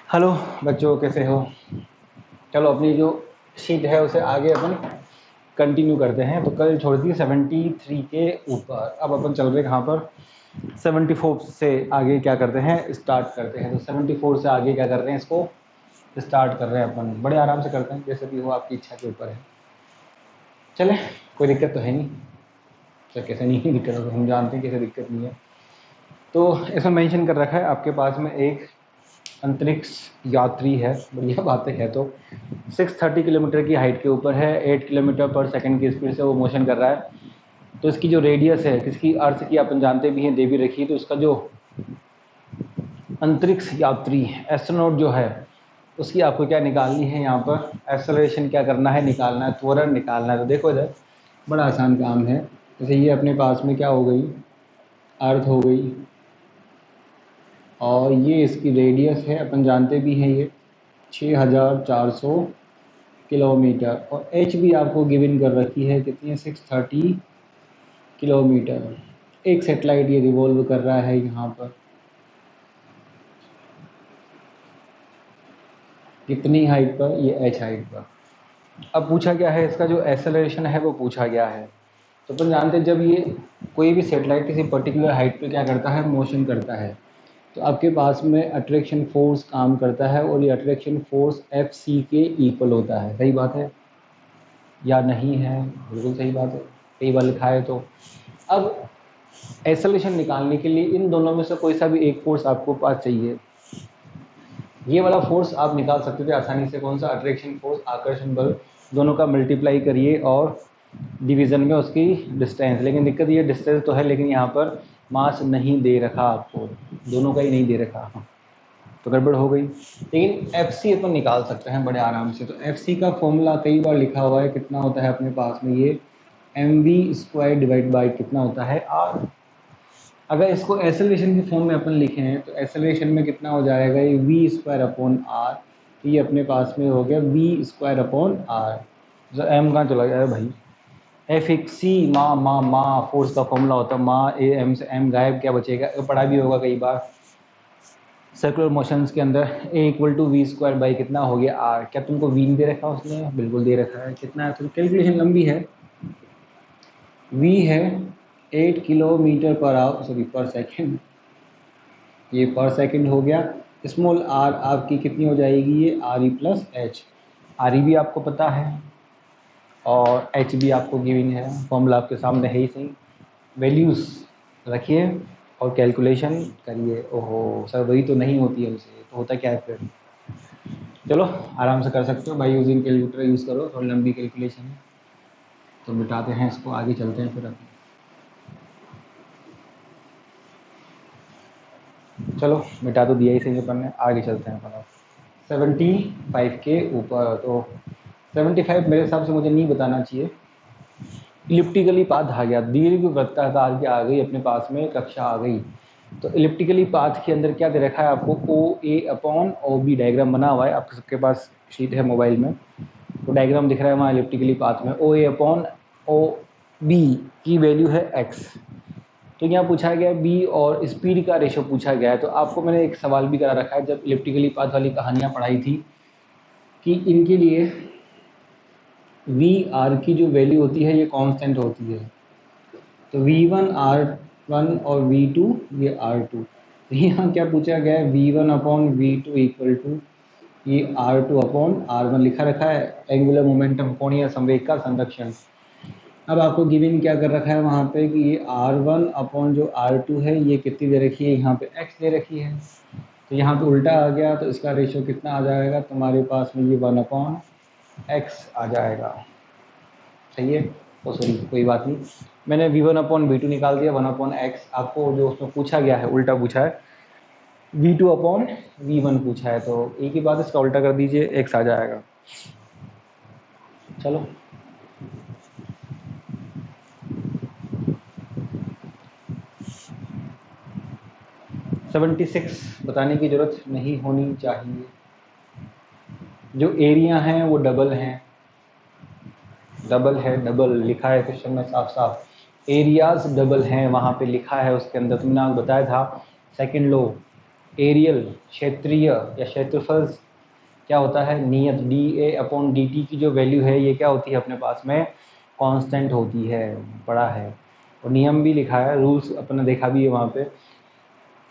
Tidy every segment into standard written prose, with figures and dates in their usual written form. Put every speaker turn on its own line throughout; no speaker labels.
Hello बच्चों, कैसे हो? चलो अपनी जो शीट है उसे आगे अपन कंटिन्यू करते हैं। तो कल छोड़ दी 73 के ऊपर, अब अपन चल रहे कहाँ पर? 74 से आगे क्या करते हैं, स्टार्ट करते हैं। तो 74 से आगे क्या कर रहे हैं, इसको स्टार्ट कर रहे हैं अपन। बड़े आराम से करते हैं, जैसे भी हो आपकी इच्छा के ऊपर है। चले, कोई दिक्कत तो है नहीं। तो कैसे नहीं दिक्कत है, हम जानते हैं कैसे दिक्कत नहीं है। तो इसमें मेंशन कर रखा है आपके पास में एक अंतरिक्ष यात्री है, बढ़िया बातें है। तो 630 किलोमीटर की हाइट के ऊपर है, 8 किलोमीटर पर सेकंड की स्पीड से वो मोशन कर रहा है। तो इसकी जो रेडियस है, किसकी? अर्थ की। अपन जानते भी हैं, दे भी रखी है। तो उसका जो अंतरिक्ष यात्री एस्ट्रोनॉट जो है, उसकी आपको क्या निकालनी है? यहाँ पर एक्सेलरेशन क्या करना है, निकालना है, त्वरण निकालना है। तो देखो इधर बड़ा आसान काम है। जैसे ये अपने पास में क्या हो गई, अर्थ हो गई, और ये इसकी रेडियस है, अपन जानते भी हैं ये 6400 किलोमीटर, और एच भी आपको गिवन कर रखी है, कितनी है? 630 किलोमीटर। एक सेटेलाइट ये रिवॉल्व कर रहा है यहाँ पर, कितनी हाइट पर? ये एच हाइट पर। अब पूछा गया है इसका जो एक्सेलरेशन है वो पूछा गया है। तो अपन जानते हैं जब ये कोई भी सेटेलाइट किसी पर्टिकुलर हाइट पे क्या करता है, मोशन करता है, तो आपके पास में अट्रैक्शन फोर्स काम करता है, और ये अट्रैक्शन फोर्स एफ सी के इक्वल होता है। सही बात है या नहीं है? बिल्कुल सही बात है, कई बार लिखा है। तो अब एक्सेलरेशन निकालने के लिए इन दोनों में से कोई सा भी एक फोर्स आपको पास चाहिए। ये वाला फोर्स आप निकाल सकते थे आसानी से। कौन सा? अट्रैक्शन फोर्स, आकर्षण बल। दोनों का मल्टीप्लाई करिए और डिवीज़न में उसकी डिस्टेंस। लेकिन दिक्कत ये, डिस्टेंस तो है लेकिन यहाँ पर मास नहीं दे रखा आपको, दोनों का ही नहीं दे रखा, तो गड़बड़ हो गई। लेकिन एफ सी अपन निकाल सकते हैं बड़े आराम से। तो एफ सी का फॉर्मूला कई बार लिखा हुआ है, कितना होता है अपने पास में? ये mv² डिवाइड बाई कितना होता है? r। अगर इसको एक्सेलरेशन के फॉर्म में अपन लिखें तो एक्सेलरेशन में कितना हो जाएगा? ये v² अपॉन r। तो ये अपने पास में हो गया v² अपॉन r। तो m कहाँ चला गया भाई? एफ एक सी माँ फोर्स का फॉर्मूला होता है माँ, ए एम से एम गायब, क्या बचेगा? पढ़ा भी होगा कई बार सर्कुलर मोशंस के अंदर, ए इक्वल टू v² बाई कितना हो गया? r। क्या तुमको v दे रखा है उसने? बिल्कुल दे रखा है। कितना है? तो कैलकुलेशन लंबी है। v है 8 किलोमीटर पर आवर, सॉरी पर सेकेंड, ये पर सेकेंड हो गया। स्मॉल r आपकी कितनी हो जाएगी? ये are E plus H. R E भी आपको पता है और एच भी आपको गिविंग है, फॉर्मूला आपके सामने है ही सही। वैल्यूज़ रखिए और कैलकुलेशन करिए। ओहो सर, वही तो नहीं होती है उनसे, तो होता क्या है फिर? चलो आराम से कर सकते हो बाई यूजिंग कैलकुलेटर, यूज़ करो, थोड़ी लंबी कैलकुलेशन है। तो मिटाते हैं इसको, आगे चलते हैं फिर अपन। चलो मिटा तो दिया ही सही अपन ने, आगे चलते हैं अपन। 75 के ऊपर। तो 75 मेरे हिसाब से मुझे नहीं बताना चाहिए। इलिप्टिकली पाथ आ गया, दीर्घ वृत्ताकार की आ गई अपने पास में, कक्षा आ गई। तो इलिप्टिकली पाथ के अंदर क्या दे रखा है आपको? ओ ए अपॉन ओ बी डायग्राम बना हुआ है, आपके सबके पास शीट है मोबाइल में, तो डायग्राम दिख रहा है वहाँ इलिप्टिकली पाथ में। ओ ए अपॉन ओ बी की वैल्यू है एक्स। तो यहाँ पूछा गया बी और स्पीड का रेशो पूछा गया है। तो आपको मैंने एक सवाल भी करा रखा है जब इलिप्टिकली पाथ वाली कहानियाँ पढ़ाई थी, कि इनके लिए वी आर की जो वैल्यू होती है ये कांस्टेंट होती है। तो V1 R1 और V2 ये R2। तो यहाँ क्या पूछा गया है? V1 upon V2 equal to ये R2 अपॉन R1 लिखा रखा है, एंगुलर मोमेंटम कोणीय संवेग का संरक्षण। अब आपको गिवन क्या कर रखा है वहाँ पे कि ये R1 अपॉन जो R2 है ये कितनी दे रखी है? यहाँ पे x दे रखी है। तो यहाँ पे उल्टा आ गया, तो इसका रेशो कितना आ जाएगा तुम्हारे पास में? ये 1 अपॉन x आ जाएगा। सही है? ओ सॉरी, कोई बात नहीं, मैंने V1 अपॉन V2 निकाल दिया, 1 अपॉन x। आपको जो उसमें पूछा गया है उल्टा पूछा है, V2 अपॉन V1 पूछा है, तो एक ही बात, इसका उल्टा कर दीजिए, x आ जाएगा। चलो $76 बताने की ज़रूरत नहीं होनी चाहिए। जो एरिया हैं वो डबल हैं, डबल है, डबल लिखा है क्वेश्चन में साफ साफ, एरियाज डबल हैं, वहाँ पे लिखा है उसके अंदर। तुमने आपको बताया था सेकंड लॉ, एरियल क्षेत्रीय या क्षेत्रफल क्या होता है, नियत dA/dt की जो वैल्यू है ये क्या होती है अपने पास में, कांस्टेंट होती है, पढ़ा है। और नियम भी लिखा है, रूल्स अपना देखा भी है वहाँ पे।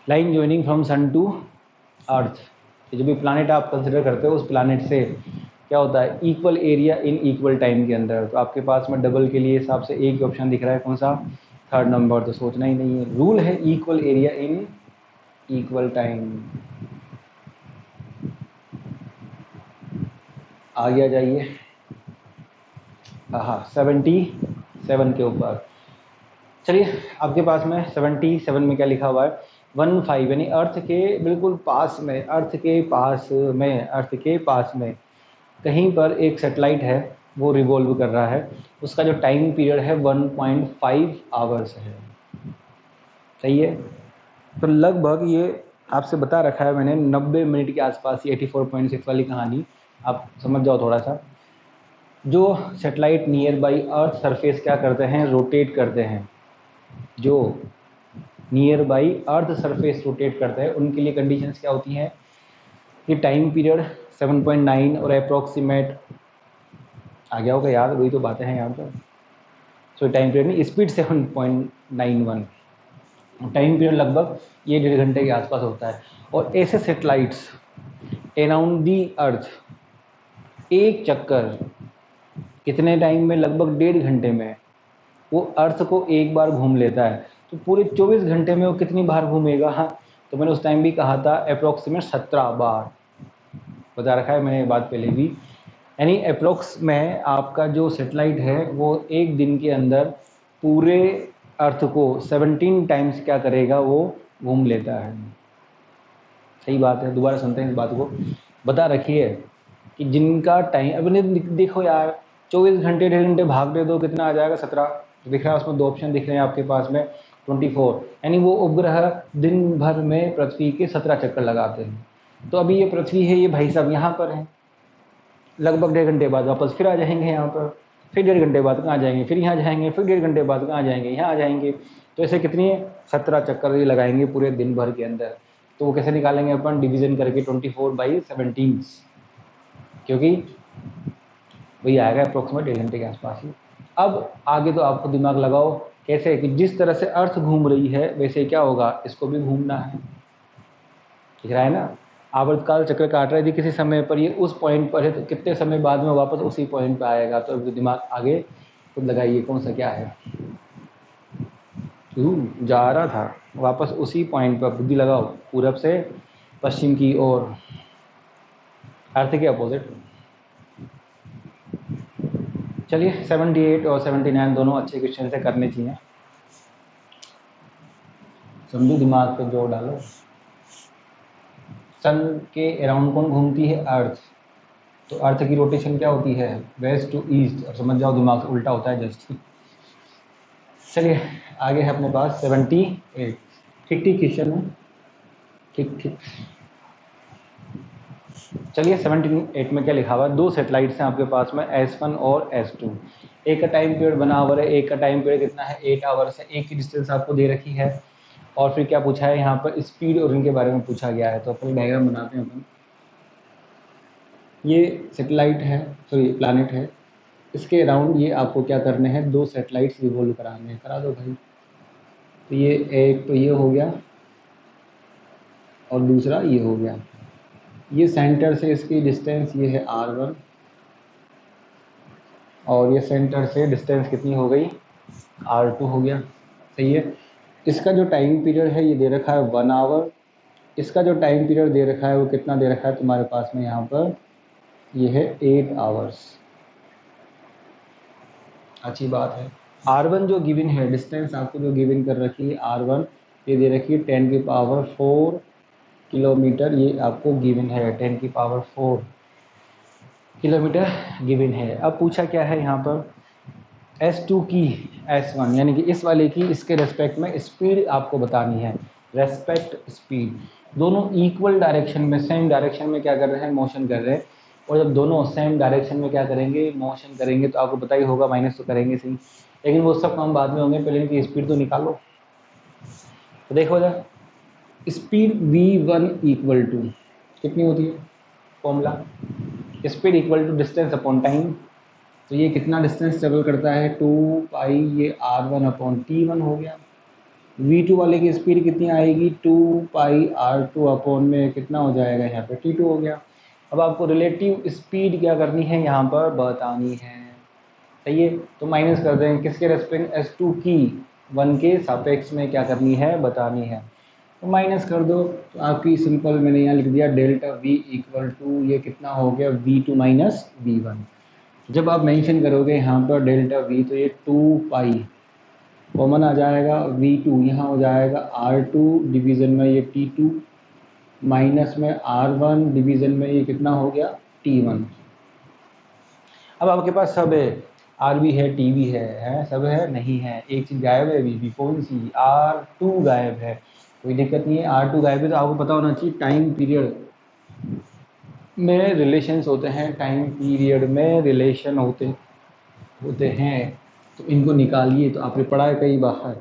Line joining from sun to earth, जो भी प्लानिट आप कंसिडर करते हो उस प्लानिट से क्या होता है, equal area in equal time के अंदर। तो आपके पास में डबल के लिए हिसाब से एक ऑप्शन दिख रहा है, कौन सा, थर्ड नंबर। तो सोचना ही नहीं है, रूल है equal area in equal time. आगे आ जाइए, हाँ 77 के ऊपर। चलिए आपके पास में 77 में क्या लिखा हुआ है, 15 यानी अर्थ के बिल्कुल पास में, अर्थ के पास में, अर्थ के पास में कहीं पर एक सैटेलाइट है, वो रिवॉल्व कर रहा है। उसका जो टाइम पीरियड है 1.5 आवर्स है। सही है। तो लगभग ये आपसे बता रखा है मैंने 90 मिनट के आसपास, ये 84.6 वाली कहानी आप समझ जाओ थोड़ा सा। जो satellite near by earth surface क्या करते हैं, रोटेट करते हैं, जो near by earth surface rotate करते हैं, उनके लिए कंडीशंस क्या होती हैं कि टाइम पीरियड 7.9 और अप्रॉक्सीमेट, आ गया होगा याद, वही तो बातें हैं यहाँ पर। सो टाइम पीरियड नहीं, स्पीड 7.91, टाइम पीरियड लगभग ये 1.5 घंटे के आसपास होता है। और ऐसे सैटेलाइट्स अराउंड दी अर्थ एक चक्कर कितने टाइम में, लगभग 1.5 घंटे में वो अर्थ को एक बार घूम लेता है। तो पूरे 24 घंटे में वो कितनी बार घूमेगा, हाँ तो मैंने उस टाइम भी कहा था अप्रोक्सीमेट 17 बार, बता रखा है मैंने ये बात पहले भी। यानी अप्रोक्स में आपका जो सैटेलाइट है वो एक दिन के अंदर पूरे अर्थ को 17 टाइम्स क्या करेगा, वो घूम लेता है। सही बात है, दोबारा सुनते हैं इस बात को। बता रखिए कि जिनका टाइम, अब देखो यार 24 घंटे 1.5 घंटे भाग दे दो, कितना आ जाएगा, 17 दिख रहा है उसमें, 2 ऑप्शन दिख रहे हैं आपके पास में, 24। यानी वो उपग्रह दिन भर में पृथ्वी के 17 चक्कर लगाते हैं। तो अभी ये पृथ्वी है, ये भाई साहब यहाँ पर है, लगभग 1.5 घंटे बाद वापस फिर आ जाएंगे यहाँ पर, फिर 1.5 घंटे बाद कहाँ जाएंगे, फिर यहाँ जाएंगे, फिर 1.5 घंटे बाद कहाँ जाएंगे, यहाँ आ जाएंगे। तो ऐसे कितनी 17 चक्कर ये लगाएंगे पूरे दिन भर के अंदर। तो वो कैसे निकालेंगे अपन, डिवीजन करके 24/17, क्योंकि वही आएगा अप्रोक्सीमेट 1.5 घंटे के आसपास ही। अब आगे तो आपको दिमाग लगाओ कैसे, कि जिस तरह से अर्थ घूम रही है वैसे क्या होगा, इसको भी घूमना है, दिख रहा है ना। आवर्तकाल चक्र काट रही थी किसी समय पर, ये उस पॉइंट पर है, तो कितने समय बाद में वापस उसी पॉइंट पर आएगा। तो अब दिमाग आगे खुद लगाइए कौन सा क्या है, जा रहा था वापस उसी पॉइंट पर, बुद्धि लगाओ, पूरब से पश्चिम की ओर, अर्थ के अपोजिट। चलिए 78 और 79 दोनों अच्छे क्वेश्चन से करने चाहिए, समझो, दिमाग पे जोर डालो। सन के अराउंड कौन घूमती है, अर्थ। तो अर्थ की रोटेशन क्या होती है, वेस्ट टू ईस्ट। और समझ जाओ दिमाग से उल्टा होता है जस्ट। चलिए आगे है अपने पास 78, ठीक ठीक क्वेश्चन है, ठीक ठीक। चलिए 78 में क्या लिखा हुआ है, 2 सैटेलाइट्स हैं आपके पास में, S1 और S2। एक का टाइम पीरियड 1 आवर है, एक का टाइम पीरियड कितना है, 8 आवर्स है। एक की डिस्टेंस आपको दे रखी है, और फिर क्या पूछा है यहाँ पर, स्पीड और इनके बारे में पूछा गया है। तो अपन डायग्राम बनाते हैं अपन। ये सैटेलाइट है, सॉरी प्लैनेट है, इसके अराउंड ये आपको क्या करने हैं, 2 सैटेलाइट्स रिवॉल्व कराने हैं, करा दो भाई। तो ये एक तो ये हो गया, और दूसरा ये हो गया। ये सेंटर से इसकी डिस्टेंस ये है r1, और ये सेंटर से डिस्टेंस कितनी हो गई, r2 हो गया। सही है। इसका जो टाइम पीरियड है ये दे रखा है 1 आवर। इसका जो टाइम पीरियड दे रखा है वो कितना दे रखा है तुम्हारे पास में यहाँ पर, ये है 8 आवर्स। अच्छी बात है। r1 जो गिवन है, डिस्टेंस आपको जो गिवन कर रखी है r1, ये दे रखी है 10⁴ किलोमीटर, ये आपको गिवन है 10⁴ किलोमीटर गिवन है। अब पूछा क्या है यहाँ पर, S2 की S1 यानी कि इस वाले की, इसके रेस्पेक्ट में स्पीड आपको बतानी है, रेस्पेक्ट स्पीड। दोनों इक्वल डायरेक्शन में, सेम डायरेक्शन में क्या कर रहे हैं, मोशन कर रहे हैं। और जब दोनों सेम डायरेक्शन में क्या करेंगे, मोशन करेंगे, तो आपको पता ही होगा माइनस तो करेंगे सही, लेकिन वो सब काम बाद में होंगे, पहले इनकी स्पीड तो निकालो। तो देखो जरा, स्पीड v1 इक्वल टू कितनी होती है formula, speed equal to distance upon time. तो ये कितना डिस्टेंस ट्रेवल करता है 2 पाई ये r1 अपॉन t1 हो गया। v2 वाले की स्पीड कितनी आएगी 2 पाई r2 अपॉन में कितना हो जाएगा यहाँ पे t2 हो गया। अब आपको रिलेटिव स्पीड क्या करनी है यहाँ पर बतानी है, सही है। तो माइनस कर देंगे किसके रेस्पेक्ट s2 की 1 के सापेक्ष में क्या करनी है बतानी है। तो माइनस कर दो तो आपकी सिंपल मैंने यहाँ लिख दिया डेल्टा v इक्वल टू ये कितना हो गया v2 माइनस v1। जब आप मेंशन करोगे यहाँ पर डेल्टा v तो ये 2 पाई कॉमन आ जाएगा v2 यहाँ हो जाएगा r2 डिवीज़न में ये t2 माइनस में r1 डिवीज़न में ये कितना हो गया t1। अब आपके पास सब है, आर भी है टी भी है सब है नहीं है, एक चीज़ गायब है अभी भी, कौन सी R2 गायब है। कोई दिक्कत नहीं है, R2 गायब है तो आपको पता होना चाहिए टाइम पीरियड में रिलेशंस होते हैं, टाइम पीरियड में रिलेशन होते हैं। तो इनको निकालिए, तो आपने पढ़ा है कई बार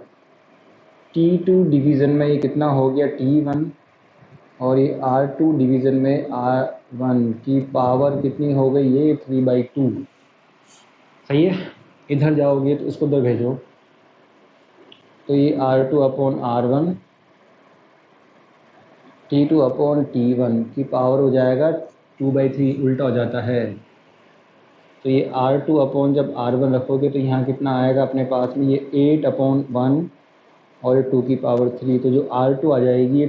T2 डिवीज़न में ये कितना हो गया T1 और ये R2 डिवीज़न में R1 की पावर कितनी हो गई ये 3/2, सही है। इधर जाओगे तो इसको उधर भेजो तो ये R2 upon R1 T2 upon T1 की पावर हो जाएगा 2/3, उल्टा हो जाता है। तो ये R2 अपॉन जब R1 रखोगे तो यहाँ कितना आएगा अपने पास में ये 8 अपॉन 1 और ये 2 की पावर 3। तो जो R2 आ जाएगी ये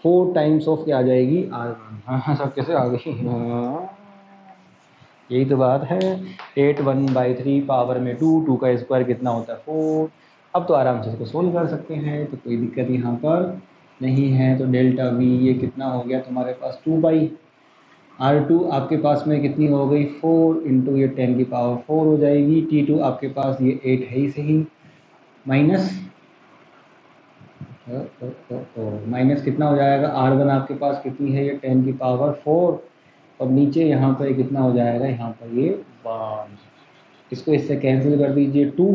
4 टाइम्स ऑफ क्या आ जाएगी R1। हाँ सब कैसे आ गई, हाँ यही तो बात है। 8 1/3 पावर में 2, 2 का स्क्वायर कितना होता है 4। अब तो आराम से इसको सोल्व कर सकते हैं, तो कोई दिक्कत यहाँ पर नहीं है। तो डेल्टा v ये कितना हो गया तुम्हारे पास 2 पाई, R2 आपके पास में कितनी हो गई 4 इंटू ये 10 की पावर 4 हो जाएगी। T2 आपके पास ये 8 है ही सही, माइनस माइनस कितना हो जाएगा R1 आपके पास कितनी है ये 10 की पावर 4 और नीचे यहाँ पर कितना हो जाएगा यहाँ पर ये 1। इसको इससे कैंसिल कर दीजिए 2,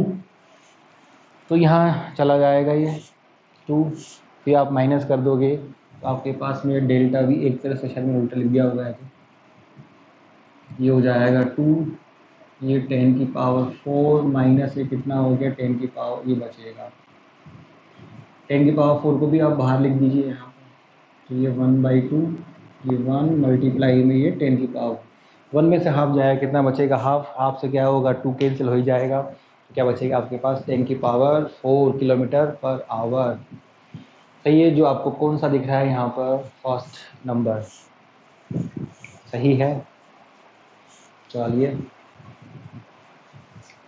तो यहाँ चला जाएगा ये 2, फिर आप माइनस कर दोगे तो आपके पास में डेल्टा भी एक तरह से शायद में उल्टा लिख दिया होगा है, तो ये हो जाएगा 2 ये 10 की पावर 4 माइनस ये कितना हो गया 10 की पावर ये बचेगा 10 की पावर 4 को भी आप बाहर लिख दीजिए यहाँ पर। तो ये 1/2 ये 1 मल्टीप्लाई में ये 10 की पावर 1 में से हाफ जाएगा कितना बचेगा हाफ, हाफ से क्या होगा 2 कैंसिल हो ही जाएगा। तो क्या बचेगा आपके पास 10 की पावर 4 किलोमीटर पर आवर। सही है, जो आपको कौन सा दिख रहा है यहाँ पर फर्स्ट नंबर सही है। चलिए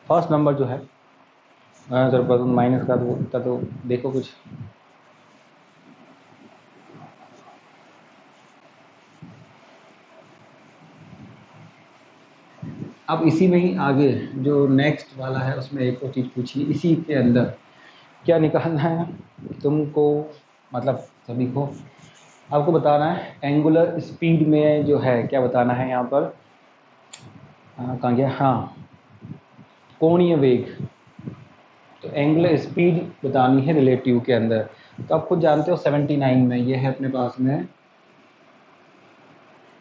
फर्स्ट नंबर जो है जरूर माइनस का तो देखो कुछ। अब इसी में ही आगे जो नेक्स्ट वाला है उसमें एक और चीज़ पूछिए, इसी के अंदर क्या निकालना है तुमको, मतलब सभी को आपको बताना है एंगुलर स्पीड में जो है क्या बताना है यहाँ पर कहाँ गया, हाँ कोणीय वेग। तो एंगुलर स्पीड बतानी है रिलेटिव के अंदर। तो आप खुद जानते हो 79 में ये है अपने पास में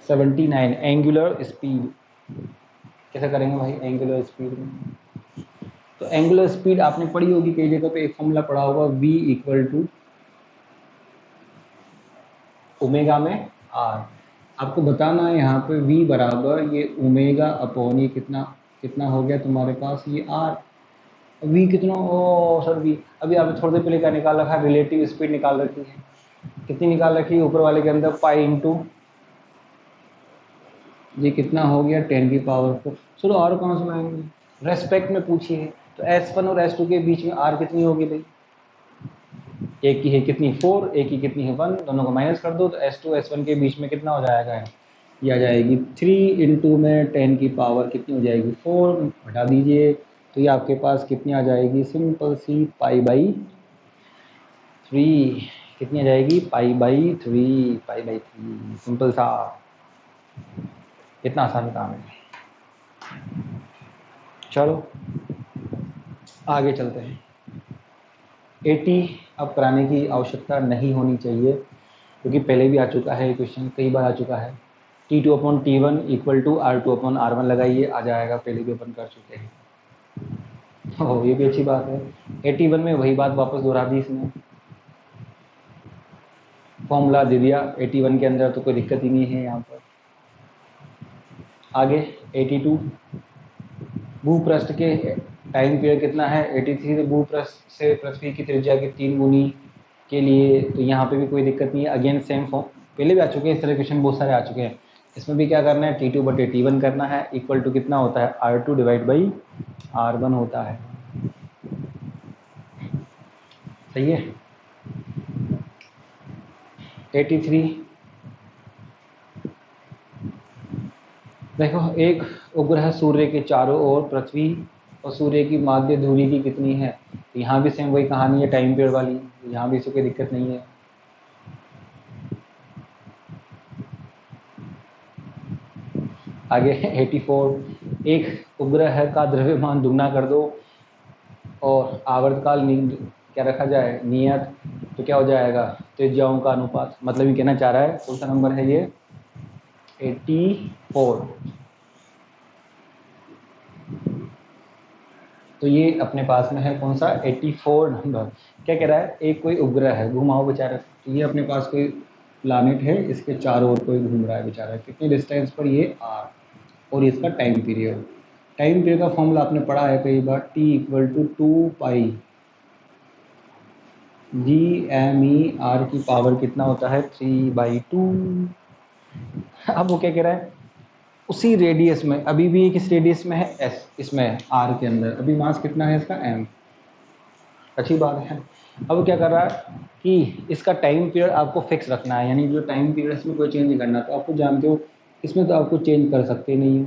79 एंगुलर स्पीड। कैसे करेंगे भाई एंगुलर स्पीड में, तो एंगुलर स्पीड आपने पढ़ी होगी कई जगह पे, एक फॉर्मूला पढ़ा होगा v इक्वल टू ओमेगा में r। आपको बताना है यहाँ पे v बराबर ये ओमेगा अपॉन ये कितना कितना हो गया तुम्हारे पास ये r। v कितना, ओ सर v अभी आपने थोड़ी देर पहले क्या निकाल रखा है रिलेटिव स्पीड निकाल रखी है, कितनी निकाल रखी है ऊपर वाले के अंदर पाई इंटू ये कितना हो गया 10 की पावर 4। चलो और कौन सा लाएंगे रेस्पेक्ट में पूछिए, तो S1 और S2 के बीच में r कितनी होगी भाई, एक की है कितनी 4 एक की कितनी है 1, दोनों को माइनस कर दो तो S2 S1 के बीच में कितना हो जाएगा ये आ जाएगी 3 इंटू में 10 की पावर कितनी हो जाएगी 4 हटा दीजिए तो ये आपके पास कितनी आ जाएगी सिंपल सी पाई/3 कितनी आ जाएगी पाई/3 सिंपल सा, इतना आसान काम है। चलो आगे चलते हैं। 80 अब कराने की आवश्यकता नहीं होनी चाहिए, क्योंकि पहले भी आ चुका है ये क्वेश्चन, कई बार आ चुका है। T2/T1 इक्वल टू R2/R1 लगाइए, आ जाएगा, पहले भी अपन कर चुके हैं। ओह, ये भी अच्छी बात है। 81 में वही बात वापस दोहरा दी इसने, फॉर्मूला दे दिया 81 के अंदर, तो कोई दिक्कत ही नहीं है यहाँ पर। आगे 82, भूपृष्ठ के टाइम पीरियड कितना है 83 से भूपृष्ठ से पृथ्वी की त्रिज्या की 3 गुनी के लिए, तो यहाँ पे भी कोई दिक्कत नहीं है। अगेन सेम फॉर्म, पहले भी आ चुके हैं इस तरह क्वेश्चन, बहुत सारे आ चुके हैं। इसमें भी क्या करना है, T2/T1 करना है, इक्वल टू कितना होता है R2/R1 होता है। सही है। 83, देखो एक उपग्रह सूर्य के चारों ओर पृथ्वी और सूर्य की माध्य दूरी की कितनी है, तो यहाँ भी सेम वही कहानी है टाइम पीरियड वाली, यहाँ भी इससे कोई दिक्कत नहीं है। आगे 84, एक उपग्रह का द्रव्यमान दुगना कर दो और आवर्तकाल क्या रखा जाए नियत, तो क्या हो जाएगा, त्रिज्याओं का अनुपात। मतलब ये कहना चाह रहा है, कौन सा नंबर है ये 84, तो ये अपने पास में है कौन सा 84 नंबर। क्या कह रहा है, एक कोई उपग्रह है घुमाओ बेचारा, तो ये अपने पास कोई प्लानिट है, इसके चारों ओर कोई घूम रहा है बेचारा, कितनी डिस्टेंस पर, ये R, और इसका टाइम पीरियड। टाइम पीरियड का फॉर्मूला आपने पढ़ा है कई बार, T इक्वल टू 2π GME/R की पावर कितना होता है 3/2। अब वो क्या कह रहा है, उसी रेडियस में, अभी भी किस रेडियस में है S, इसमें R के अंदर, अभी मास कितना है इसका M। अच्छी बात है। अब वो क्या कर रहा है कि इसका टाइम पीरियड आपको फिक्स रखना है, यानी जो टाइम पीरियड इसमें कोई चेंज नहीं करना। तो आपको जानते हो इसमें तो आपको चेंज कर सकते नहीं हो,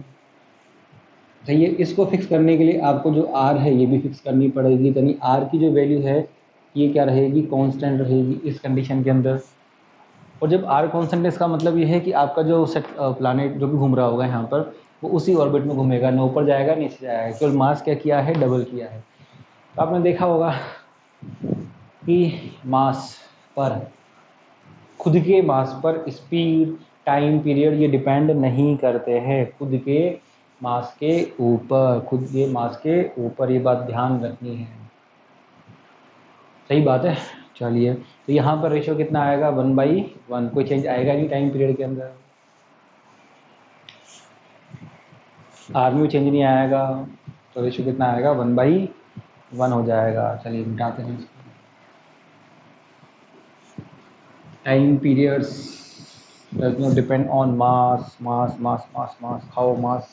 सही है। इसको फिक्स करने के लिए आपको जो R है ये भी फिक्स करनी पड़ेगी, यानी R की जो वैल्यू है ये क्या रहेगी, कांस्टेंट रहेगी इस कंडीशन के अंदर। और जब R कांस्टेंट है, इसका मतलब ये है कि आपका जो प्लानेट जो भी घूम रहा होगा यहाँ पर, वो उसी ऑर्बिट में घूमेगा, ना ऊपर जाएगा नीचे जाएगा, केवल मास क्या किया है, डबल किया है। तो आपने देखा होगा कि मास पर, खुद के मास पर स्पीड, टाइम पीरियड ये डिपेंड नहीं करते हैं, खुद के मास के ऊपर, खुद के मास के ऊपर, ये बात ध्यान रखनी है। सही बात है। चलिए, तो यहाँ पर रेशियो कितना आएगा 1/1, कोई चेंज आएगा नहीं टाइम पीरियड के अंदर, R में चेंज नहीं आएगा, तो रेशियो कितना आएगा 1/1 हो जाएगा। चलिए मिटाते हैं इसको। Time periods does not depend on mass, खाओ मास।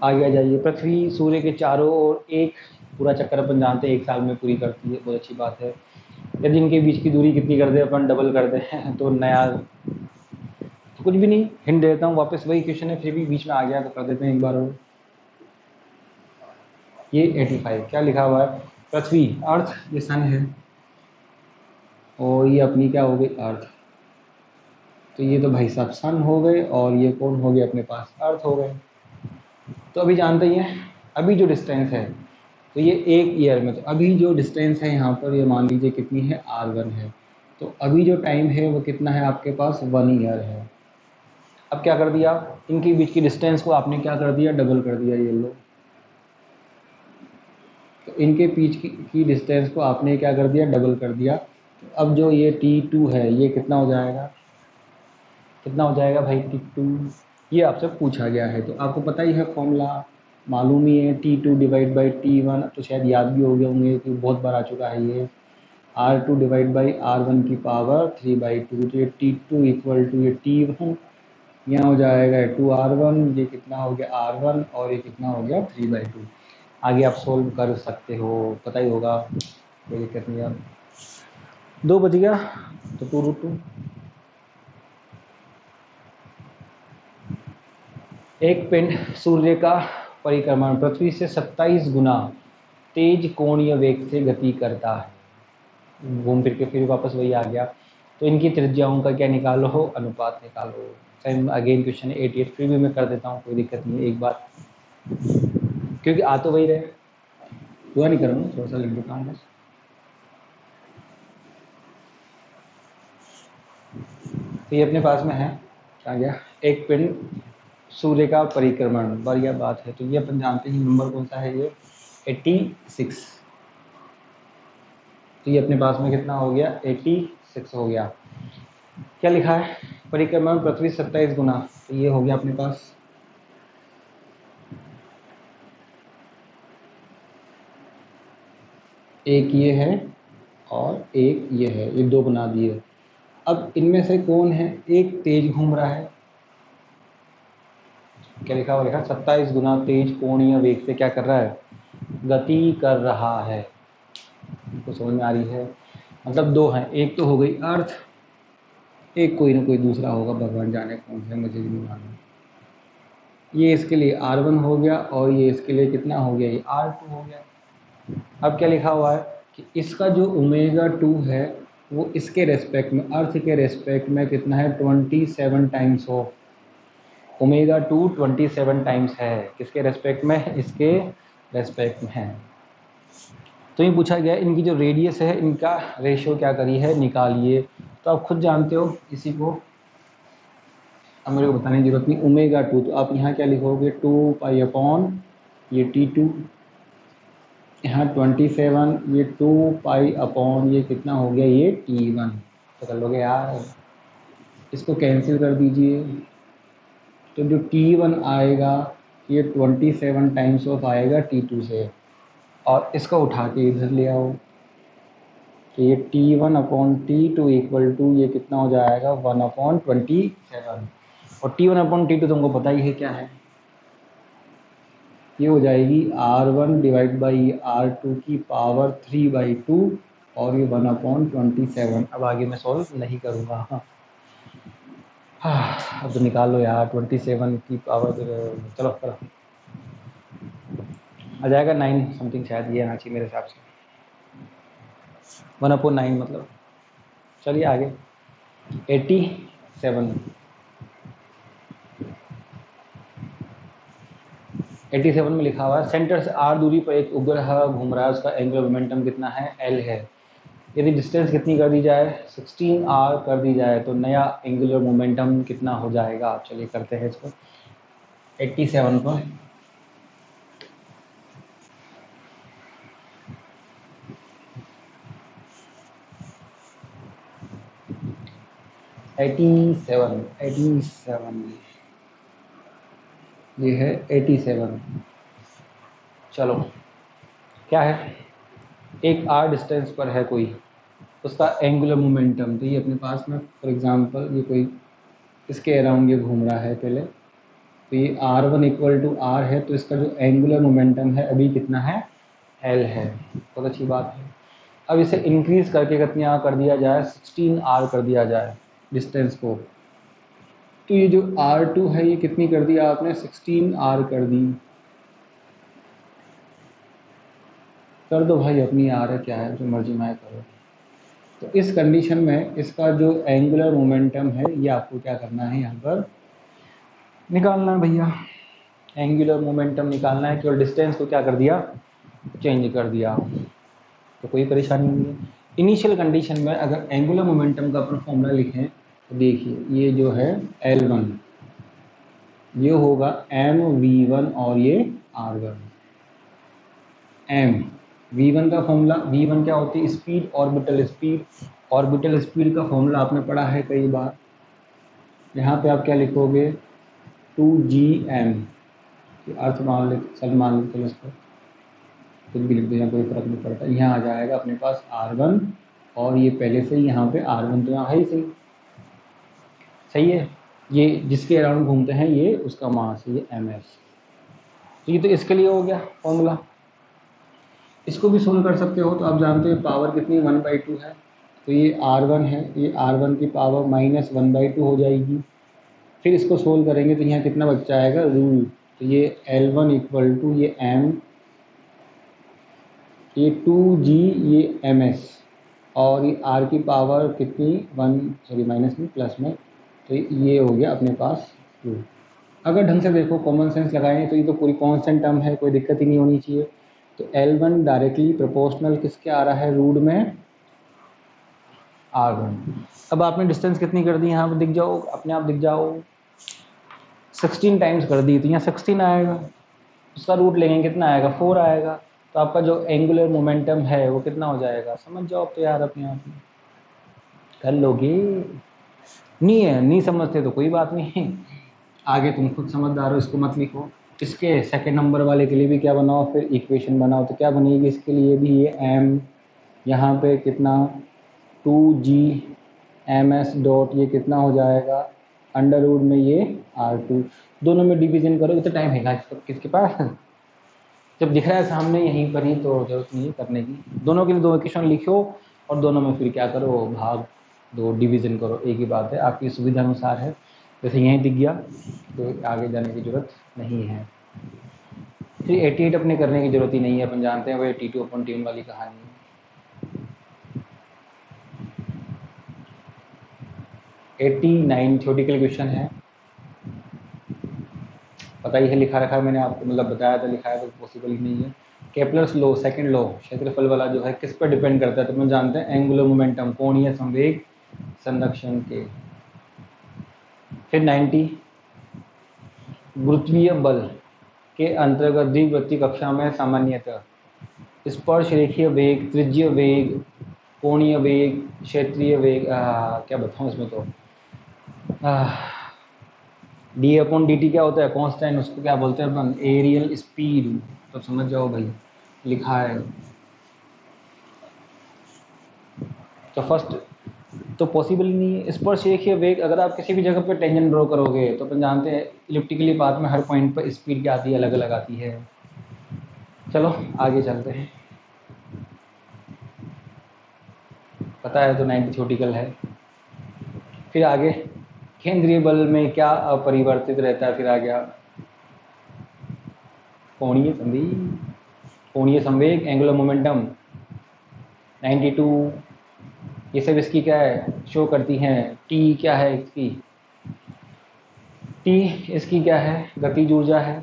आगे आ जाइए, पृथ्वी सूर्य के चारों ओर एक पूरा चक्कर अपन जानते हैं 1 साल में पूरी करती है, बहुत अच्छी बात है। यदि इनके बीच की दूरी कितनी कर दे अपन, डबल कर दे तो नया, तो कुछ भी नहीं, हिंट देता हूँ वापस, वही क्वेश्चन है, फिर भी बीच में आ गया तो कर देते हैं एक बार और। ये 85 क्या लिखा हुआ है, पृथ्वी अर्थ, ये सन है, और ये अपनी क्या हो गई अर्थ, तो ये तो भाई साहब सन हो गए, और ये कौन हो गए अपने पास, अर्थ हो गए। तो अभी जानते ही हैं, अभी जो डिस्टेंस है, तो ये 1 ईयर में, तो अभी जो डिस्टेंस है यहाँ पर, ये मान लीजिए कितनी है R1 है, तो अभी जो टाइम है वो कितना है आपके पास 1 ईयर है। अब क्या कर दिया, इनके बीच की डिस्टेंस को आपने क्या कर दिया, डबल कर दिया, ये लो, तो इनके बीच की डिस्टेंस को आपने क्या कर दिया, डबल कर दिया। तो अब जो ये T2 है ये कितना हो जाएगा, कितना हो जाएगा भाई T2, ये आपसे पूछा गया है, तो आपको पता ही है फॉर्मूला, मालूम ही है, T2/T1, तो शायद याद भी हो गए होंगे कि बहुत बार आ चुका है ये, R2/R1 की पावर 3/2, तो ये T2 इक्वल टू ये T1, यहाँ हो जाएगा 2R1, ये कितना हो गया R1, और ये कितना हो गया 3/2। आगे आप सोल्व कर सकते हो, पता ही होगा, कोई दिक्कत नहीं। अब 2 बज गया, तो 2√2, एक पिंड सूर्य का परिक्रमण पृथ्वी से 27 गुना तेज कोणीय वेग से गति करता है, घूम फिर के फिर वापस वही आ गया। तो इनकी त्रिज्याओं का क्या निकालो हो, अनुपात निकालो। सेम अगेन क्वेश्चन 88, फिर भी मैं कर देता हूँ, कोई दिक्कत नहीं है एक बार, क्योंकि आ तो वही रहे। पूरा नहीं करूँगा, थोड़ा सा लिख देता हूँ बस। तो ये अपने पास में है, आ गया एक पिंड सूर्य का परिक्रमण, बढ़िया बात है। तो ये अपन जानते हैं नंबर कौन सा है, ये 86। तो ये अपने पास में कितना हो गया, 86 हो गया। क्या लिखा है, परिक्रमण पृथ्वी 27 गुना। तो ये हो गया अपने पास एक ये है और एक ये है, ये दो बना दिए। अब इनमें से कौन है, एक तेज घूम रहा है, क्या लिखा हुआ, लिखा 27 गुना तेज कोणीय वेग से क्या कर रहा है, गति कर रहा है। तो समझ में आ रही है, मतलब दो हैं, एक तो हो गई अर्थ, एक कोई ना कोई दूसरा होगा, भगवान जाने कौन से, मुझे भी नहीं मालूम। ये इसके लिए R1 हो गया और ये इसके लिए कितना हो गया, ये R2 हो गया। अब क्या लिखा हुआ है कि इसका जो ω2 है वो इसके रेस्पेक्ट में, अर्थ के रेस्पेक्ट में कितना है, 27 टाइम्स ऑफ ω2 27 टाइम्स है, किसके रेस्पेक्ट में, इसके रेस्पेक्ट में है। तो ये पूछा गया इनकी जो रेडियस है इनका रेशियो क्या करी है, निकालिए। तो आप खुद जानते हो इसी को, अब मेरे को बताने की जरूरत नहीं। ω2 तो आप यहाँ क्या लिखोगे, 2 पाई ये T2, यहाँ 27, ये 2 पाई ये कितना हो गया, ये T1। तो कर लोगे यार, इसको कैंसिल कर दीजिए। तो जो T1 आएगा ये 27 टाइम्स ऑफ आएगा T2 से, और इसको उठा के इधर ले आओ। तो ये T1/T2 इक्वल टू ये कितना हो जाएगा, 1/27। और T1/T2 तुमको पता ही है क्या है, ये हो जाएगी R1 डिवाइड बाई R2 की पावर 3/2 और ये 1/27। अब आगे मैं सॉल्व नहीं करूँगा। हाँ, अब तो निकाल लो यार, 27 की पावर, चलो करो, आ जाएगा 9 समथिंग, शायद ये आना चाहिए मेरे हिसाब से, 1/9 मतलब। चलिए आगे 87 में लिखा हुआ है, सेंटर से R दूरी पर एक उपग्रह घूम रहा है, उसका एंगुलर मोमेंटम कितना है, L है। यदि डिस्टेंस कितनी कर दी जाए, 16r कर दी जाए, तो नया एंगुलर मोमेंटम कितना हो जाएगा। चलिए करते हैं इसको 87 पर। एटी सेवन ये है 87। चलो क्या है, एक r डिस्टेंस पर है कोई, उसका एंगुलर मोमेंटम, तो ये अपने पास में फॉर एग्जांपल ये कोई इसके अराउंड ये घूम रहा है पहले, तो ये R1 इक्वल टू R है, तो इसका जो एंगुलर मोमेंटम है अभी कितना है, L है। बहुत अच्छी बात है। अब इसे इंक्रीज करके कितना कर दिया जाए, 16r कर दिया जाए डिस्टेंस को। तो ये जो R2 है ये कितनी कर दी आपने, 16r कर दी। कर दो भाई, अपनी R है, क्या है, जो मर्जी मैं करो। तो इस कंडीशन में इसका जो एंगुलर मोमेंटम है ये आपको क्या करना है, यहाँ पर निकालना है भैया। एंगुलर मोमेंटम निकालना है, केवल डिस्टेंस को क्या कर दिया, चेंज कर दिया, तो कोई परेशानी नहीं है। इनिशियल कंडीशन में अगर एंगुलर मोमेंटम का अपन फॉर्मूला लिखें तो देखिए ये जो है L1 ये होगा mv1 और ये r1। m v1 का फॉर्मूला, v1 क्या होती है, speed, orbital speed. Orbital speed का फॉर्मूला आपने पढ़ा है कई बार। यहाँ पे आप क्या लिखोगे, 2gm, अर्थ मान ले, चल मान लो, चलो इसको कुछ भी लिख देना, कोई फर्क नहीं पड़ता। यहाँ आ जाएगा अपने पास R1 और ये पहले से ही यहाँ पे R1 तो यहाँ है ही सही, सही है। ये जिसके अराउंड घूमते हैं ये उसका मास है, ये ms। तो ये तो इसके लिए हो गया फॉर्मूला। इसको भी सोल्व कर सकते हो, तो आप जानते हो पावर कितनी, 1/2 है। तो ये R1 है, ये R1 की पावर -1/2 हो जाएगी। फिर इसको सोल्व करेंगे तो यहाँ कितना बच जाएगा, रूल। तो ये L1 इक्वल टू ये m, ये 2g, ये ms, और ये r की पावर कितनी, 1, सॉरी माइनस में, प्लस में। तो ये हो गया अपने पास 2। अगर ढंग से देखो, कॉमन सेंस लगाएं तो ये तो पूरी कांस्टेंट टर्म है, कोई दिक्कत ही नहीं होनी चाहिए। तो L1 डायरेक्टली प्रोपोर्शनल किसके आ रहा है, रूट में R1। अब आपने डिस्टेंस कितनी कर दी, यहाँ पर दिख जाओ, अपने आप दिख जाओ, 16 टाइम्स कर दी, तो यहाँ 16 आएगा, उसका रूट लेंगे कितना आएगा, 4 आएगा। तो आपका जो एंगुलर मोमेंटम है वो कितना हो जाएगा, समझ जाओ अब तो यार, अपने आप में कर लोगे। नहीं है, नहीं समझते तो कोई बात नहीं, आगे तुम खुद समझदार हो, इसको मत लिखो। इसके सेकंड नंबर वाले के लिए भी क्या बनाओ, फिर इक्वेशन बनाओ। तो क्या बनेगी इसके लिए भी, ये m यहाँ पे कितना 2g डॉट, ये कितना हो जाएगा अंडर रूट में ये R2। दोनों में डिवीजन करो, इतना टाइम है किसके पास, जब दिख रहा है सामने यहीं पर ही, तो जरूरत नहीं है करने की। दोनों के लिए 2 इक्वेशन लिखो और दोनों में फिर क्या करो, भाग दो, डिवीजन करो, एक ही बात है, आपकी सुविधा अनुसार है। जैसे यहीं दिख गया तो आगे जाने की जरूरत नहीं है। फिर 88 अपने करने की जरूरत ही नहीं है, अपन जानते हैं वही T2/T1 वाली कहानी है। 89 छोटी कैलकुलेशन है, पता ही है, लिखा रखा है मैंने आपको, मतलब बताया था, लिखा है तो पॉसिबल ही नहीं है। केपलर्स लॉ, सेकंड लॉ, क्षेत्रफल वाला जो है किस पर डिपेंड करता है, तो हम जानते हैं एंगुलर मोमेंटम, कोणीय संवेग संरक्षण के। फिर 90 गुरुत्वीय बल के अंतर्गत द्विवृत्तीय कक्षा में सामान्यतः स्पर्श रेखीय वेग, त्रिज्यीय वेग, कोणीय वेग, क्षेत्रीय वेग, क्या बताऊँ इसमें, तो d/dt क्या होता है, कांस्टेंट, उसको क्या बोलते हैं अपन, एरियल स्पीड। तो समझ जाओ भाई, लिखा है। तो फर्स्ट तो पॉसिबल ही नहीं है। स्पर्श रेखीय वेग, अगर आप किसी भी जगह पे टेंजेंट ड्रॉ करोगे तो अपन जानते हैं इलिप्टिकली पाथ में हर पॉइंट पर स्पीड क्या आती है, अलग अलग आती है। चलो आगे चलते हैं, पता है तो 90 थ्योरेटिकल है। फिर आगे केंद्रीय बल में क्या अपरिवर्तित रहता है, फिर आ गया कोणीय संवेग, कोणीय संवेग, एंगुलर मोमेंटम 92, ये सब इसकी क्या है, शो करती हैं। टी क्या है इसकी, टी इसकी क्या है, गतिज ऊर्जा है।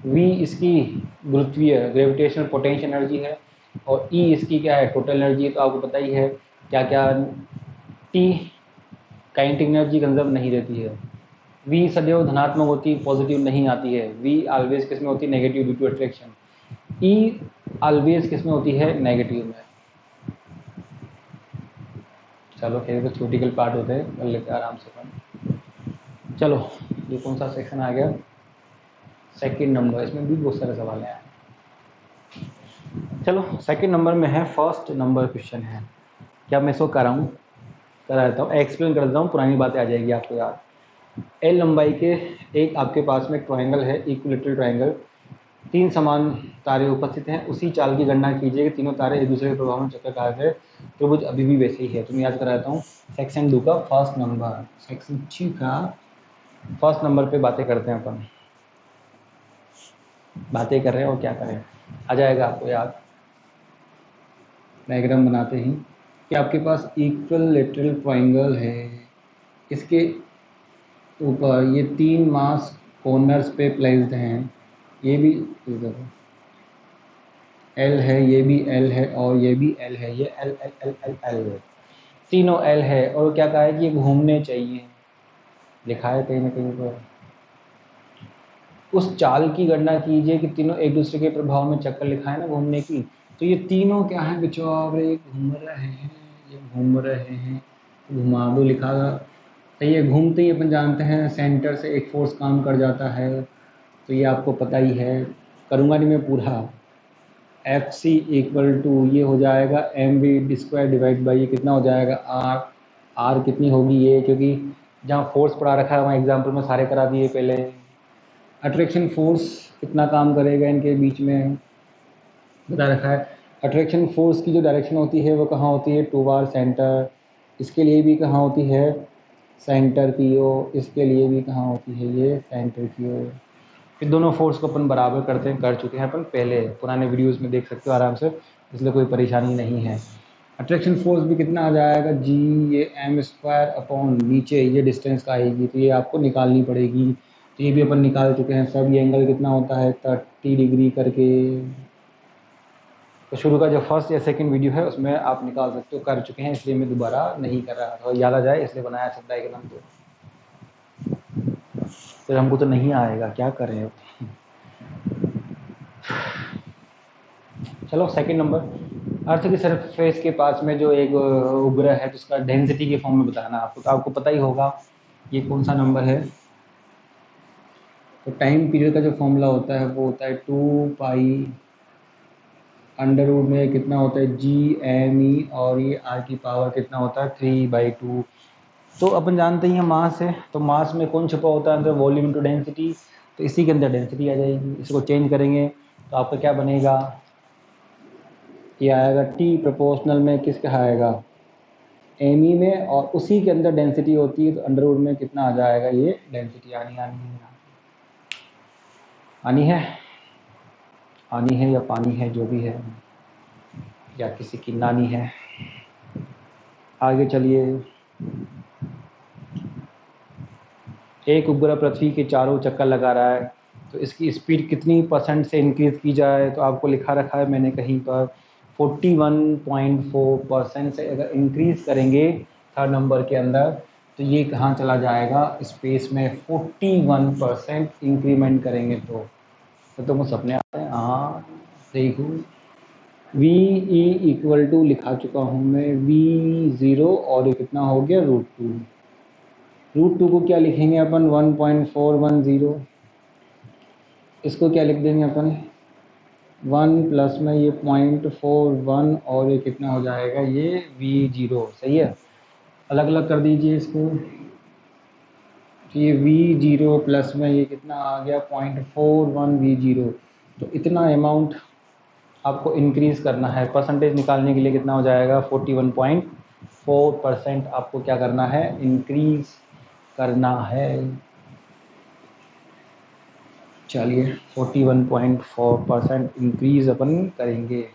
वी इसकी गुरुत्वीय ग्रेविटेशनल पोटेंशियल एनर्जी है, और ई इसकी क्या है, टोटल एनर्जी। तो आपको पता ही है क्या क्या, टी काइनेटिक एनर्जी कंजर्व नहीं रहती है। वी सदैव धनात्मक होती, पॉजिटिव नहीं आती है। वी ऑलवेज किस में होती है, नेगेटिव ड्यू टू अट्रैक्शन। ई ऑलवेज किस में होती है, नेगेटिव में। चलो खैर तो थ्योरेटिकल पार्ट होते हैं, कर लेते हैं आराम से अपन। चलो ये कौन सा सेक्शन आ गया, सेकंड नंबर, इसमें भी बहुत सारे सवाल हैं। चलो सेकंड नंबर में है, फर्स्ट नंबर क्वेश्चन है, क्या मैं इसको कराऊँ, करा देता हूँ, एक्सप्लेन कर देता हूँ, पुरानी बातें आ जाएगी आपको याद। एल लंबाई के एक आपके पास में ट्रायंगल है, इक्विलेटरल ट्रायंगल, 3 समान तारे उपस्थित हैं, उसी चाल की गणना कीजिए कि तीनों तारे एक दूसरे के प्रभाव में चक्कर काट रहे, त्रिभुज अभी भी वैसे ही है। तो मैं याद कराता हूँ, सेक्शन 2 का फर्स्ट नंबर, सेक्शन 2 का फर्स्ट नंबर पे बातें करते हैं अपन, बातें कर रहे हैं और क्या करें, आ जाएगा आपको याद। डायग्राम बनाते ही कि आपके पास इक्विलेटरल ट्रायंगल है, इसके ऊपर ये 3 मास कॉर्नर्स पे प्लेस्ड हैं, ये भी एल है, ये भी एल है, और ये भी एल है, ये L L L L L है, तीनों एल है। और क्या कहा है कि ये घूमने चाहिए, लिखा है कहीं ना कहीं पर। उस चाल की गणना कीजिए कि तीनों एक दूसरे के प्रभाव में चक्कर, लिखा है ना घूमने की। तो ये तीनों क्या है बेचारे, घूम रहे हैं, ये घूम रहे हैं, घुमा दो, लिखा था। तो ये घूमते ही अपन जानते हैं सेंटर से एक फोर्स काम कर जाता है, तो ये आपको पता ही है, करूँगा नहीं मैं पूरा। एफ सी इक्वल टू ये हो जाएगा mv² डिवाइड बाई, ये कितना हो जाएगा आर, आर कितनी होगी ये, क्योंकि जहाँ फोर्स पढ़ा रखा है वहाँ एग्जाम्पल में सारे करा दिए पहले। अट्रैक्शन फोर्स कितना काम करेगा इनके बीच में बता रखा है। अट्रैक्शन फोर्स की जो डायरेक्शन होती है वो कहाँ होती है, टूवार्ड सेंटर। इसके लिए भी कहाँ होती है, सेंटर की ओर। इसके लिए भी कहाँ होती है, ये सेंटर की ओर। फिर दोनों फोर्स को अपन बराबर करते हैं, कर चुके हैं अपन पहले, पुराने वीडियोस में देख सकते हो आराम से, इसलिए कोई परेशानी नहीं है। अट्रैक्शन फोर्स भी कितना आ जाएगा जी, ये m² अपॉन नीचे ये डिस्टेंस का आएगी, तो ये आपको निकालनी पड़ेगी। तो ये भी अपन निकाल चुके हैं सब। ये एंगल कितना होता है 30 डिग्री करके, तो शुरू का जो फर्स्ट या सेकंड वीडियो है उसमें आप निकाल सकते हो, कर चुके हैं, इसलिए मैं दोबारा नहीं कर रहा था, याद आ जाए इसलिए बनाया सब डायग्राम। तो फिर हमको तो नहीं आएगा, क्या करें अब। चलो सेकंड नंबर, अर्थ की सरफेस के पास में जो एक उपग्रह है जिसका डेंसिटी के फॉर्म में बताना आपको, तो आपको पता ही होगा ये कौन सा नंबर है। तो टाइम पीरियड का जो फॉर्मूला होता है वो होता है 2 पाई अंडर रूट में कितना होता है GME, और ये R की पावर कितना होता है 3/2। तो अपन जानते ही हैं मास है, तो मास में कौन छुपा होता है अंदर, वॉल्यूम इंटू डेंसिटी। तो इसी के अंदर डेंसिटी आ जाएगी। इसको चेंज करेंगे तो आपका क्या बनेगा, ये आएगा T प्रोपोर्शनल में किसका आएगा ME में, और उसी के अंदर डेंसिटी होती है, तो अंडर रूट में कितना आ जाएगा, ये डेंसिटी आनी है या पानी है, जो भी है, या किसी की नानी है। आगे चलिए, एक उपग्रह पृथ्वी के चारों चक्कर लगा रहा है, तो इसकी स्पीड कितनी % से इंक्रीज की जाए, तो आपको लिखा रखा है मैंने कहीं पर 41.4% से अगर इंक्रीज करेंगे थर्ड नंबर के अंदर, तो ये कहाँ चला जाएगा, स्पेस में 41% इंक्रीमेंट करेंगे। तो तुमको सपने आते हैं, हाँ देखो VE इक्वल टू लिखा चुका हूँ मैं V0, और ये कितना हो गया √2। √2 को क्या लिखेंगे अपन 1.410, इसको क्या लिख देंगे अपन 1 प्लस में ये 0.41, और ये कितना हो जाएगा ये V0, सही है। अलग अलग कर दीजिए इसको, तो ये V0 प्लस में ये कितना आ गया 0.41 V0। तो इतना अमाउंट आपको इंक्रीज़ करना है, परसेंटेज निकालने के लिए कितना हो जाएगा 41.4% आपको क्या करना है, इंक्रीज़ करना है। चलिए 41.4% इंक्रीज़ अपन करेंगे।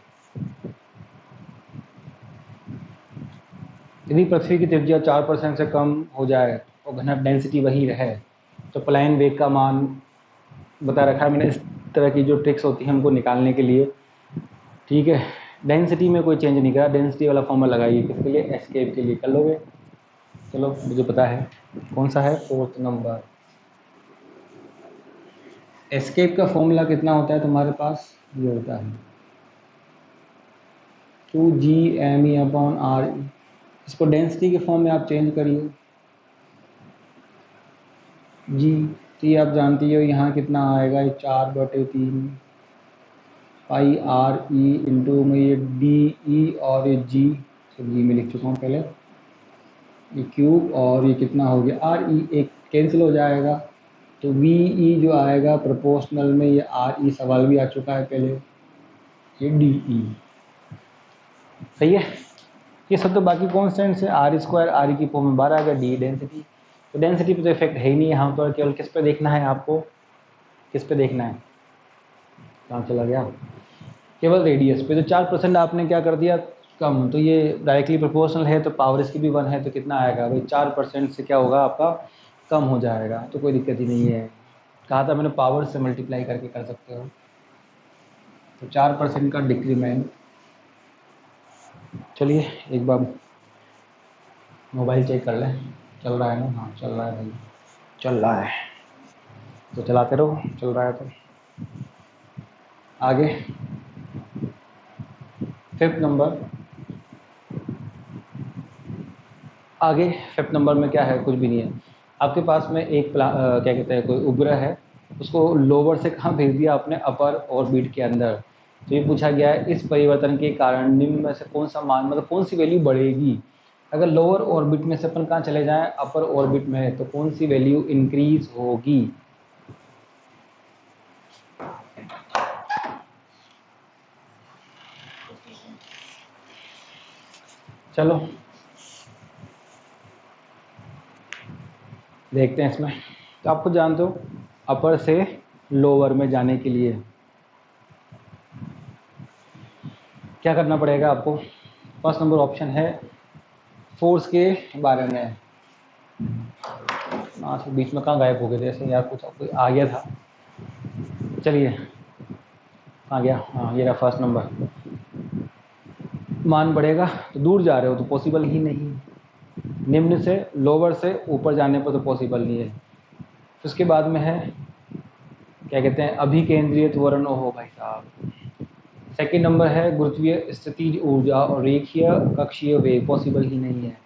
यदि पृथ्वी की त्रिज्या 4% से कम हो जाए और घनत्व डेंसिटी वही रहे, तो प्लेन वेग का मान बता रखा है मैंने। इस तरह की जो ट्रिक्स होती हैं हमको निकालने के लिए, ठीक है। डेंसिटी में कोई चेंज नहीं करा, डेंसिटी वाला फॉर्मूला लगाइए, किसके लिए, एस्केप के लिए, कर लोगे। चलो मुझे पता है कौन सा है, फोर्थ नंबर। एस्केप का फॉर्मूला कितना होता है तुम्हारे पास, ये होता है 2GME/RE। इसको डेंसिटी के फॉर्म में आप चेंज करिए जी, तो ये आप जानती हो यहाँ कितना आएगा, 4/3 पाई RE इंटू में ये DE, और ये G, जी में लिख चुका हूँ पहले, ये क्यूब, और ये कितना हो गया RE, एक कैंसिल हो जाएगा, तो VE जो आएगा प्रोपोर्शनल में ये RE, सवाल भी आ चुका है पहले, ये DE, सही है। ये सब तो बाकी कॉन्स्टेंट्स है, R² RE की फॉर्म में 12 आ गया, D डेंसिटी। तो डेंसिटी पे तो इफेक्ट है ही नहीं यहाँ पर, केवल किस पे देखना है आपको, किस पे देखना है, कहाँ चला गया, केवल रेडियस पे। तो 4% आपने क्या कर दिया कम, तो ये डायरेक्टली प्रोपोर्शनल है, तो पावर इसकी भी 1 है, तो कितना आएगा भाई 4% से क्या होगा आपका कम हो जाएगा, तो कोई दिक्कत ही नहीं है। कहा था मैंने पावर से मल्टीप्लाई करके कर सकते हो। तो 4% का डिक्रीमेंट। चलिए एक बार मोबाइल चेक कर लें, चल रहा है ना, हाँ चल रहा है भाई, चल रहा है तो चलाते रहो, चल रहा है तो। आगे फिफ्थ नंबर, आगे फिफ्थ नंबर में क्या है, कुछ भी नहीं है। आपके पास में एक क्या कहते हैं, कोई उपग्रह है, उसको लोअर से कहाँ भेज दिया आपने, अपर ऑर्बिट के अंदर। तो ये पूछा गया है इस परिवर्तन के कारण निम्न में से कौन सा मान, मतलब कौन सी वैल्यू बढ़ेगी। अगर लोअर ऑर्बिट में से अपन कहाँ चले जाएं, अपर ऑर्बिट में, तो कौन सी वैल्यू इंक्रीज होगी। चलो देखते हैं इसमें। तो आपको जानते हो अपर से लोअर में जाने के लिए क्या करना पड़ेगा आपको। फर्स्ट नंबर ऑप्शन है फोर्स के बारे में। बीच में कहाँ गायब हो गए थे ऐसे यार, कुछ कोई आ गया था। चलिए कहाँ गया, हाँ ये रहा फर्स्ट नंबर। मान बढ़ेगा तो दूर जा रहे हो तो पॉसिबल ही नहीं, निम्न से लोअर से ऊपर जाने पर तो पॉसिबल नहीं है। उसके बाद में है क्या कहते हैं, अभिकेंद्रीय त्वरण। हो भाई साहब। सेकंड नंबर है गुरुत्वीय स्थितिज ऊर्जा और रेखीय कक्षीय वेग, पॉसिबल ही नहीं है।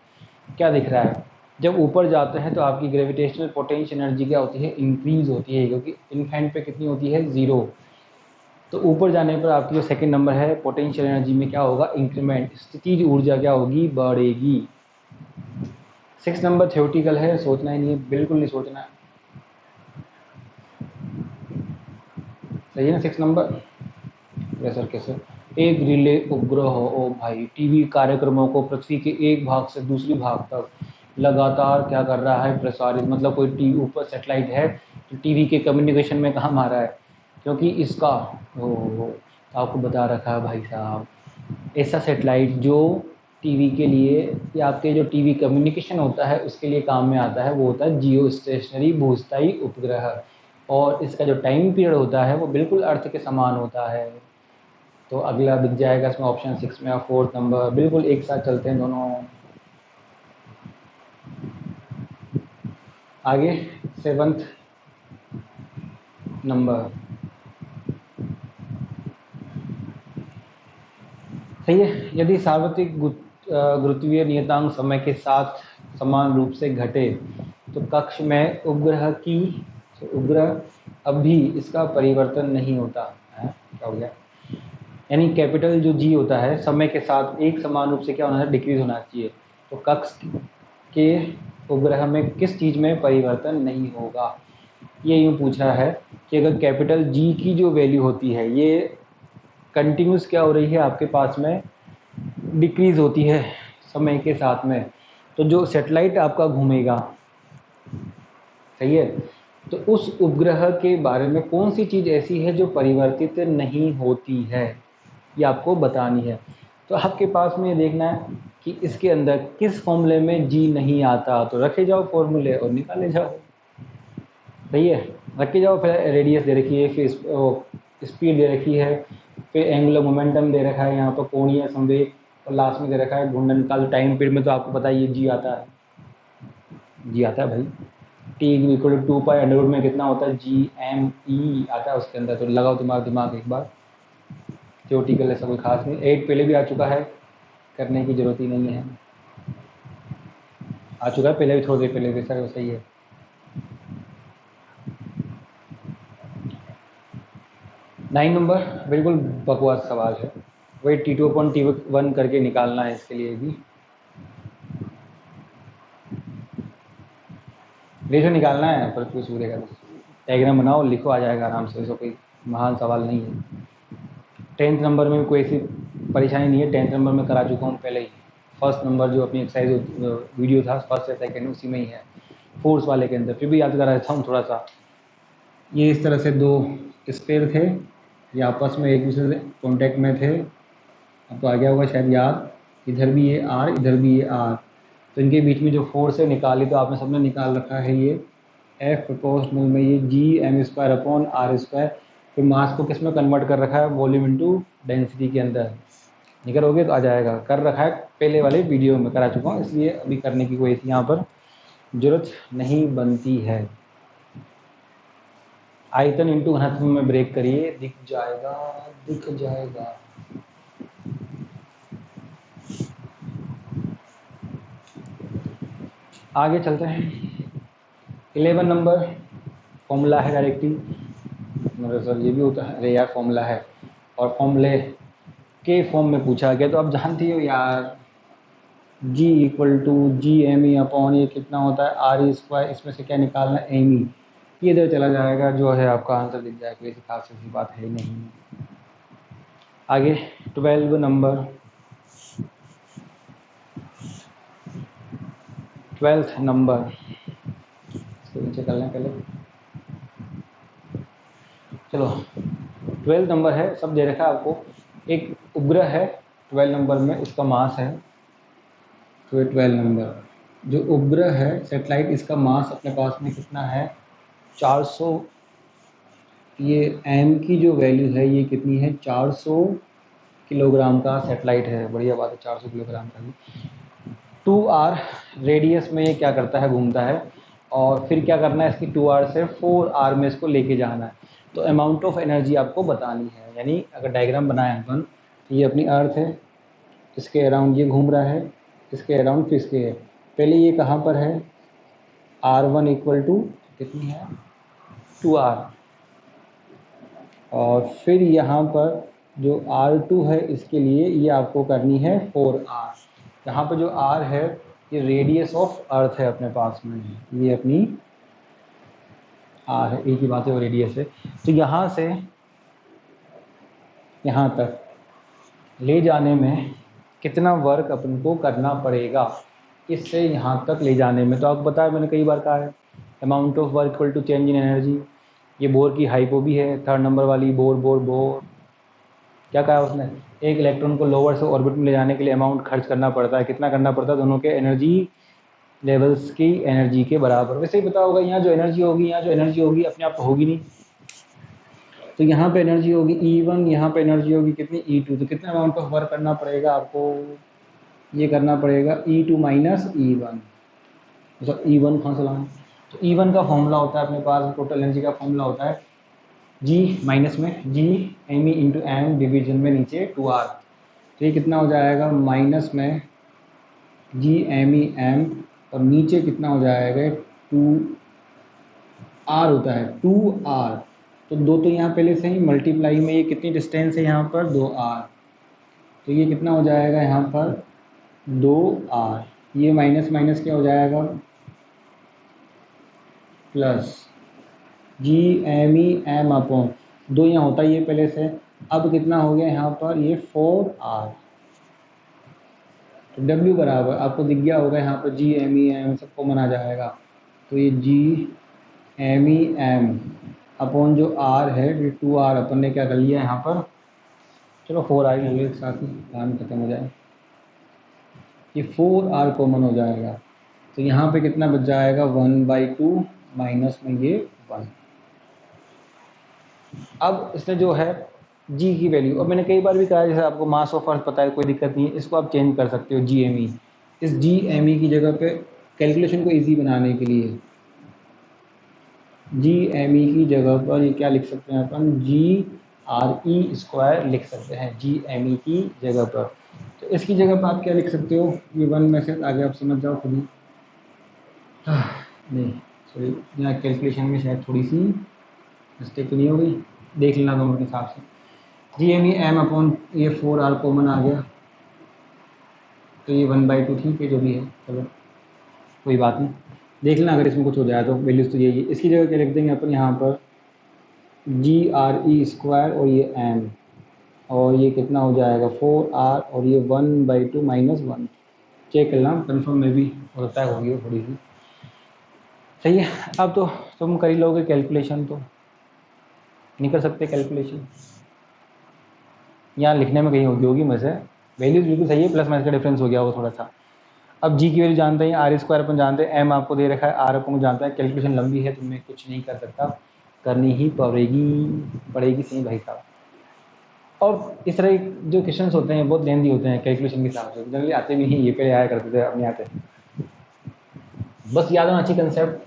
क्या दिख रहा है, जब ऊपर जाते हैं तो आपकी ग्रेविटेशनल पोटेंशियल एनर्जी क्या होती है, इंक्रीज होती है, क्योंकि इनफाइनाइट पे कितनी होती है, 0। तो ऊपर जाने पर आपकी जो सेकंड नंबर है पोटेंशियल एनर्जी में क्या होगा, इंक्रीमेंट, स्थितिज ऊर्जा क्या होगी, बढ़ेगी। 6 नंबर थ्योरेटिकल है, सोचना ही नहीं है, बिल्कुल नहीं सोचना है। सही है ना 6 नंबर। प्रेशर कैसे, एक रिले उपग्रह हो, ओ भाई, टीवी कार्यक्रमों को पृथ्वी के एक भाग से दूसरी भाग तक लगातार क्या कर रहा है, प्रसारित। मतलब कोई टीवी ऊपर सेटेलाइट है तो टीवी के कम्युनिकेशन में काम आ रहा है, क्योंकि इसका तो आपको बता रखा है भाई साहब, ऐसा सेटेलाइट जो टीवी के लिए या आपके जो टीवी कम्युनिकेशन होता है उसके लिए काम में आता है, वो होता है जियो स्टेशनरी भूस्थायी उपग्रह। और इसका जो टाइम पीरियड होता है वो बिल्कुल अर्थ के समान होता है। तो अगला दिख जाएगा इसमें ऑप्शन 6 में, और 4th नंबर, बिल्कुल एक साथ चलते हैं दोनों। आगे 7th नंबर, सही है। यदि सार्वत्रिक गुरुत्वीय नियतांक समय के साथ समान रूप से घटे तो कक्ष में उपग्रह की उपग्रह अब भी इसका परिवर्तन नहीं होता है। क्या हो गया, यानी कैपिटल जो जी होता है समय के साथ एक समान रूप से क्या होना है, डिक्रीज होना चाहिए। तो कक्ष के उपग्रह में किस चीज़ में परिवर्तन नहीं होगा। ये यूँ पूछ रहा है कि अगर कैपिटल जी की जो वैल्यू होती है ये कंटिन्यूस क्या हो रही है आपके पास में, डिक्रीज होती है समय के साथ में, तो जो सेटेलाइट आपका घूमेगा, सही है, तो उस उपग्रह के बारे में कौन सी चीज़ ऐसी है जो परिवर्तित नहीं होती है, ये आपको बतानी है। तो आपके पास में ये देखना है कि इसके अंदर किस फॉर्मूले में जी नहीं आता, तो रखे जाओ फॉर्मूले और निकाले जाओ। सही है, रखे जाओ। फिर रेडियस दे रखी है, फिर स्पीड दे रखी है, फिर एंगुलर मोमेंटम दे रखा है यहाँ पर, कोणीय संवेग, और लास्ट में दे रखा है घूर्णन काल। टाइम पीरियड में तो आपको पता है ये जी आता है, जी आता है भाई। T equal to 2 pi under root में कितना होता है, जी एम ई आता है उसके अंदर। तो लगाओ दिमाग एक बार, थ्योरेटिकल ऐसा कोई खास नहीं। 8 पहले भी आ चुका है, करने की जरूरत ही नहीं है, आ चुका है पहले भी, थोड़ी देर पहले भी, सर सही है। 9 नंबर बिल्कुल बकवास सवाल है, वही T2 अपॉन T1 करके निकालना है इसके लिए भी, रेशो निकालना है पर कुछ सूर्य का डायग्राम बनाओ, लिखो, आ जाएगा आराम से, इसको कोई महान सवाल नहीं है। 10th नंबर में कोई ऐसी परेशानी नहीं है, 10th नंबर में करा चुका हूँ पहले ही। फर्स्ट नंबर जो अपनी एक्सरसाइज वीडियो था फर्स्ट या सेकेंड, उसी में ही है, फोर्स वाले के अंदर, फिर भी याद करा देता हूँ थोड़ा सा। ये इस तरह से दो स्पेयर थे, ये आपस में एक दूसरे से कॉन्टेक्ट में थे, आपको आ गया होगा शायद याद, इधर भी ये आर, इधर भी ये आर, तो इनके बीच में जो फोर्स है निकाली, तो आपने सबने निकाल रखा है ये एफ प्रोपोर्शनल में ये G M square upon R square. फिर मास को किस में कन्वर्ट कर रखा है, वॉल्यूम इनटू डेंसिटी के अंदर, निकलोगे तो आ जाएगा। कर रखा है पहले वाले वीडियो में, करा चुका हूँ, इसलिए अभी करने की कोई यहाँ पर जरूरत नहीं बनती है। आयतन इंटू घनत्व में ब्रेक करिए, दिख जाएगा, दिख जाएगा। आगे चलते हैं। 11 नंबर फॉर्मूला है डायरेक्टिव, मेरे सर ये भी होता है, अरे यार फॉर्मूला है, और फॉर्मूले के फॉर्म में पूछा गया, तो आप जानती हो यार, G equal to G M E upon ये कितना होता है, आर स्क्वायर, इसमें से क्या निकालना है, एम ई, ये इधर चला जाएगा, जो है आपका आंसर दिख जाएगा, कोई खास ऐसी बात है नहीं। आगे 12 नंबर, 12th नंबर, इसको नीचे कर लें पहले, चलो 12 नंबर है, सब दे रखा है आपको। एक उपग्रह है 12 नंबर में, उसका मास है, तो 12 नंबर जो उपग्रह है सेटेलाइट, इसका मास अपने पास में कितना है, 400, ये एम की जो वैल्यू है ये कितनी है, 400 किलोग्राम का सेटेलाइट है, बढ़िया बात है, 400 किलोग्राम का भी। 2r रेडियस में ये क्या करता है, घूमता है, और फिर क्या करना है, इसकी 2r से 4r में इसको लेके जाना है। तो अमाउंट ऑफ एनर्जी आपको बतानी है, यानी अगर डायग्राम बनाए अपन, तो ये अपनी अर्थ है, इसके अराउंड ये घूम रहा है, इसके अराउंड फिर इसके है। पहले ये कहाँ पर है, r1 इक्वल टू कितनी है, 2r, और फिर यहाँ पर जो r2 है इसके लिए ये आपको करनी है 4r। यहाँ पर जो r है ये रेडियस ऑफ अर्थ है अपने पास में, ये अपनी r है, एक ही बात है, वो रेडियस है। तो यहाँ से यहाँ तक ले जाने में कितना वर्क अपन को करना पड़ेगा, इससे यहाँ तक ले जाने में। तो आपको बताया, मैंने कई बार कहा है, amount of work equal to change in energy. ये बोर की हाइपो भी है, 3rd नंबर वाली, बोर क्या कहा उसने, एक इलेक्ट्रॉन को लोअर से ऑर्बिट में ले जाने के लिए अमाउंट खर्च करना पड़ता है, कितना करना पड़ता है, दोनों के एनर्जी लेवल्स की एनर्जी के बराबर। वैसे ही पता होगा, यहाँ जो एनर्जी होगी, यहाँ जो एनर्जी होगी अपने आप तो होगी नहीं, तो यहाँ पे एनर्जी होगी E1, यहाँ पे एनर्जी होगी कितनी, E2। तो कितना अमाउंट ऑफ वर्क करना पड़ेगा आपको, ये करना पड़ेगा E2 माइनस E1। तो E1 कहाँ से लाएं, तो E1 का फॉर्मूला होता है अपने पास, टोटल एनर्जी का फॉर्मूला होता है G माइनस में G M E into M, division में नीचे 2r। तो ये कितना हो जाएगा, माइनस में G एम ई एम, और नीचे कितना हो जाएगा, 2r होता है, 2r। तो दो तो यहाँ पहले से ही मल्टीप्लाई में, ये कितनी डिस्टेंस है यहाँ पर, 2r, तो ये कितना हो जाएगा यहाँ पर 2r। ये माइनस माइनस क्या हो जाएगा, plus G M E M upon 2, यहाँ होता ही है पहले से, अब कितना हो गया यहाँ पर, ये 4r। तो W बराबर आपको दिख गया होगा यहाँ पर, जी एम ई एम सब कॉमन आ जाएगा, तो ये G M E M upon जो r है, ये 2r अपन ने क्या कर लिया यहाँ पर, चलो 4r ही एक साथ ही काम खत्म हो जाए, ये 4r कॉमन हो जाएगा। तो यहाँ पे कितना बच जाएगा, 1/2 माइनस में ये 1। अब इसमें जो है जी की वैल्यू, अब मैंने कई बार भी कहा है, जैसे आपको मास ऑफ अर्थ पता है, कोई दिक्कत नहीं है, इसको आप चेंज कर सकते हो जी एम ई। इस जी एम ई की जगह पे कैलकुलेशन को इजी बनाने के लिए जी एम ई की जगह पर ये क्या लिख सकते हैं अपन, जी आर ई स्क्वायर लिख सकते हैं जी एम ई की जगह पर। तो इसकी जगह पर आप क्या लिख सकते हो, ये 1 में से आगे आप समझ जाओ खुद ही। नहीं सॉरी, यहाँ कैलकुलेशन में शायद थोड़ी सी मिस्टेक तो नहीं हो गई, देख लेना दोनों के हिसाब से। G M E M upon ये 4r कॉमन आ गया, तो ये 1/2 ठीक है, जो भी है, चलो कोई बात नहीं, देख लेना अगर इसमें कुछ हो जाए तो, वैल्यूज तो यही है। इसकी जगह क्या लिख देंगे अपन यहाँ पर, जी आर ई स्क्वायर और ये एम, और ये कितना हो जाएगा 4r, और ये 1/2 माइनस 1। चेक कर लेना, कन्फर्म में भी हो सकता है होगी वो थोड़ी सी, सही है। अब तो तुम कर ही लोगे कैलकुलेशन, तो नहीं कर सकते कैलकुलेशन, यहाँ लिखने में कहीं होगी वैसे, वैल्यूज बिल्कुल सही है, प्लस माइनस का डिफरेंस हो गया वो थोड़ा सा। अब जी की वैल्यू जानते हैं, आर स्क्वायर अपन जानते हैं, एम आपको दे रखा है, आर अपन जानता है, कैलकुलेशन लंबी है तो मैं कुछ नहीं कर सकता, करनी ही पड़ेगी सही भाई साहब। और इस तरह जो क्वेश्चंस होते हैं बहुत लेंदी होते हैं कैलकुलेशन के हिसाब से, जनरली आते भी नहीं, ये पहले आया करते थे अपने आते। बस याद होना चाहिए concept,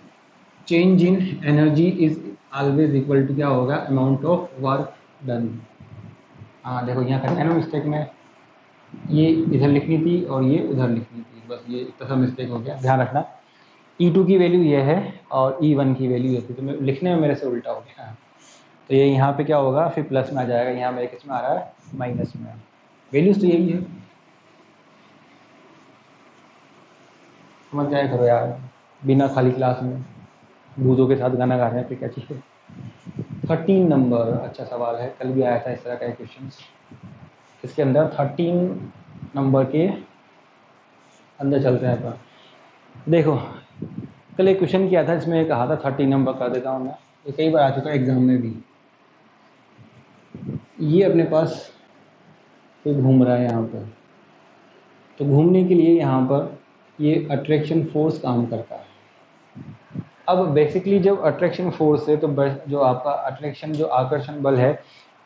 change in energy is always equal to क्या होगा, अमाउंट ऑफ वर्क डन। हाँ देखो यहाँ करना है ना मिस्टेक में, ये इधर लिखनी थी और ये उधर लिखनी थी, बस ये इतना सा मिस्टेक हो गया, ध्यान रखना। E2 की वैल्यू ये है और E1 की वैल्यू ये थी, तो लिखने में मेरे से उल्टा हो गया। तो ये यहाँ पे क्या होगा, फिर प्लस में आ जाएगा, यहाँ मेरे किस में आ रहा है, माइनस में। वैल्यूज तो यही है, समझ जाए करो यार, बिना खाली क्लास में भूतों के साथ गाना गा रहे हैं, फिर क्या चाहिए। 13 नंबर अच्छा सवाल है, कल भी आया था इस तरह का क्वेश्चन। इसके अंदर 13 नंबर के अंदर चलते हैं अपन। देखो कल एक क्वेश्चन किया था, इसमें कहा था 13 नंबर कर देता हूँ मैं, ये कई बार आ चुका है एग्जाम में भी। ये अपने पास कोई घूम रहा है यहाँ पर, तो घूमने के लिए यहाँ पर ये अट्रैक्शन फोर्स काम करता है। अब बेसिकली जब अट्रैक्शन फोर्स है तो जो आपका अट्रैक्शन जो आकर्षण बल है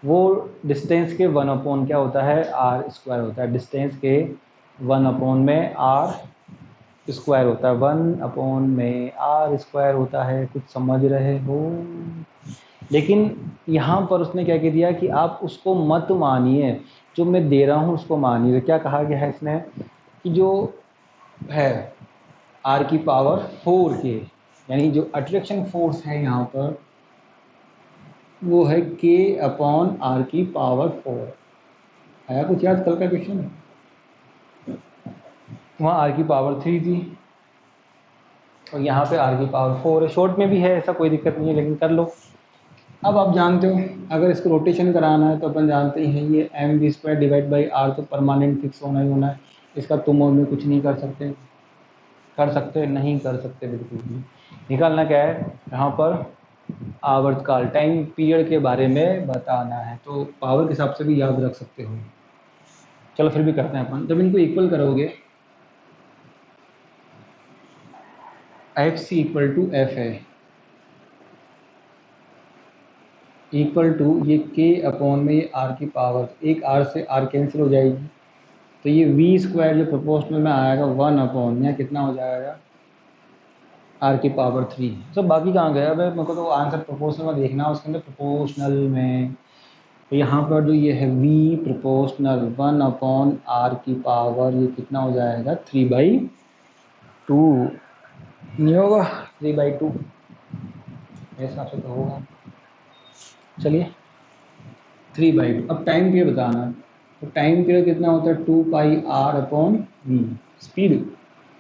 वो डिस्टेंस के 1 अपॉन क्या होता है, आर स्क्वायर होता है। डिस्टेंस के 1 अपॉन में आर स्क्वायर होता है, 1 अपॉन में आर स्क्वायर होता है। कुछ समझ रहे हो? लेकिन यहाँ पर उसने क्या कह दिया कि आप उसको मत मानिए, जो मैं दे रहा हूँ उसको मानिए। क्या कहा गया है इसने कि जो है आर की पावर 4 के, यानी जो अट्रैक्शन फोर्स है यहाँ पर वो है के अपॉन आर की पावर 4। आया कुछ याद कल का क्वेश्चन? वहाँ आर की पावर 3 थी और यहाँ पे आर की पावर 4 है। शॉर्ट में भी है, ऐसा कोई दिक्कत नहीं है, लेकिन कर लो। अब आप जानते हो अगर इसको रोटेशन कराना है तो अपन जानते हैं ये M V square divide by R तो परमानेंट फिक्स होना ही होना है। इसका तुम और में कुछ नहीं कर सकते, नहीं कर सकते बिल्कुल भी। निकालना क्या है यहाँ पर, आवर्तकाल टाइम पीरियड के बारे में बताना है, तो पावर के हिसाब से भी याद रख सकते हो। चलो फिर भी करते हैं अपन। जब इनको इक्वल करोगे, F C equal to F है इक्वल टू ये के अपॉन में ये आर की पावर, एक आर से आर कैंसिल हो जाएगी, तो ये वी स्क्वायर जो प्रोपोर्शनल में आएगा 1 अपॉन यहाँ कितना हो जाएगा, आर की पावर 3। सब बाकी कहाँ गया? भाई मेरे को तो आंसर प्रोपोर्शनल में देखना है, उसके अंदर प्रोपोर्शनल में तो यहाँ पर जो ये है वी प्रोपोर्शनल 1 अपॉन आर की पावर ये कितना हो जाएगा 3/2। नहीं होगा 3/2 मेरे हिसाब से तो होगा। चलिए 3/2। अब टाइम पीरियड बताना, तो टाइम पीरियड कितना होता है 2πr/v स्पीड।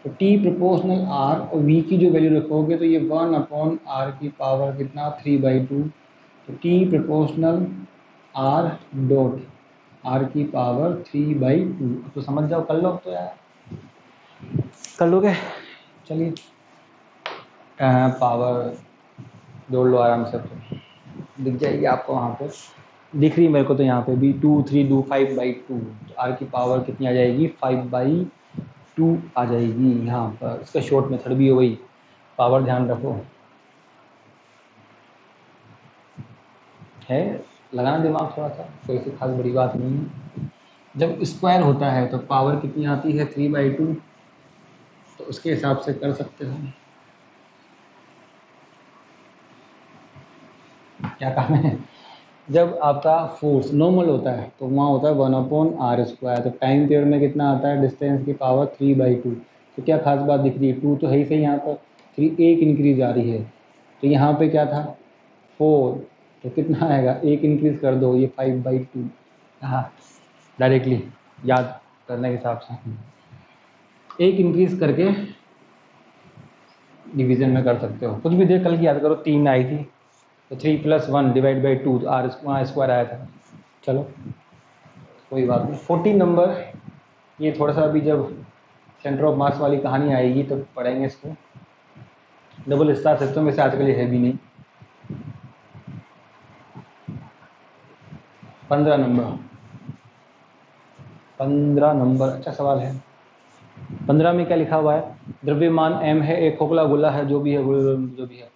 तो t प्रोपोर्शनल r और v की जो वैल्यू रखोगे तो ये 1/r की पावर कितना 3/2। तो t proportional r dot r की पावर 3/2। तो समझ जाओ, कर लो अब तो यार, कर लोगे? चलिए पावर जोड़ लो आराम से, तो दिख जाएगी आपको वहाँ पे, दिख रही मेरे को तो यहाँ पे भी 2 3 2 5/2। तो आर की पावर कितनी आ जाएगी 5/2 आ जाएगी यहाँ पर। इसका शॉर्ट मेथड भी हो गई, पावर ध्यान रखो है, लगाना दिमाग थोड़ा सा, कोई सी खास बड़ी बात नहीं है। जब स्क्वायर होता है तो पावर कितनी आती है 3/2, तो उसके हिसाब से कर सकते हो। क्या काम है? जब आपका फोर्स नॉर्मल होता है तो वहाँ होता है 1/r²। तो टाइम पीरियड में कितना आता है डिस्टेंस की पावर 3/2। तो क्या खास बात दिख रही है, 2 तो है ही सही, यहाँ पर 3 एक इंक्रीज आ रही है। तो यहाँ पे क्या था 4, तो कितना आएगा, एक इंक्रीज कर दो, ये 5/2। हाँ डायरेक्टली याद करने के हिसाब से एक इंक्रीज करके डिवीजन में कर सकते हो। कुछ भी देख कल की याद करो, 3 आई थी तो 3+1/2 तो आर स्क्वायर आया था। चलो कोई बात नहीं। 14 नंबर, ये थोड़ा सा अभी जब सेंटर ऑफ मास वाली कहानी आएगी तो पढ़ेंगे इसको। डबल स्टार सिस्टम वैसे आजकल है भी नहीं। 15 नंबर, 15 नंबर अच्छा सवाल है। 15 में क्या लिखा हुआ है, द्रव्यमान m है, एक खोखला गोला है, जो भी है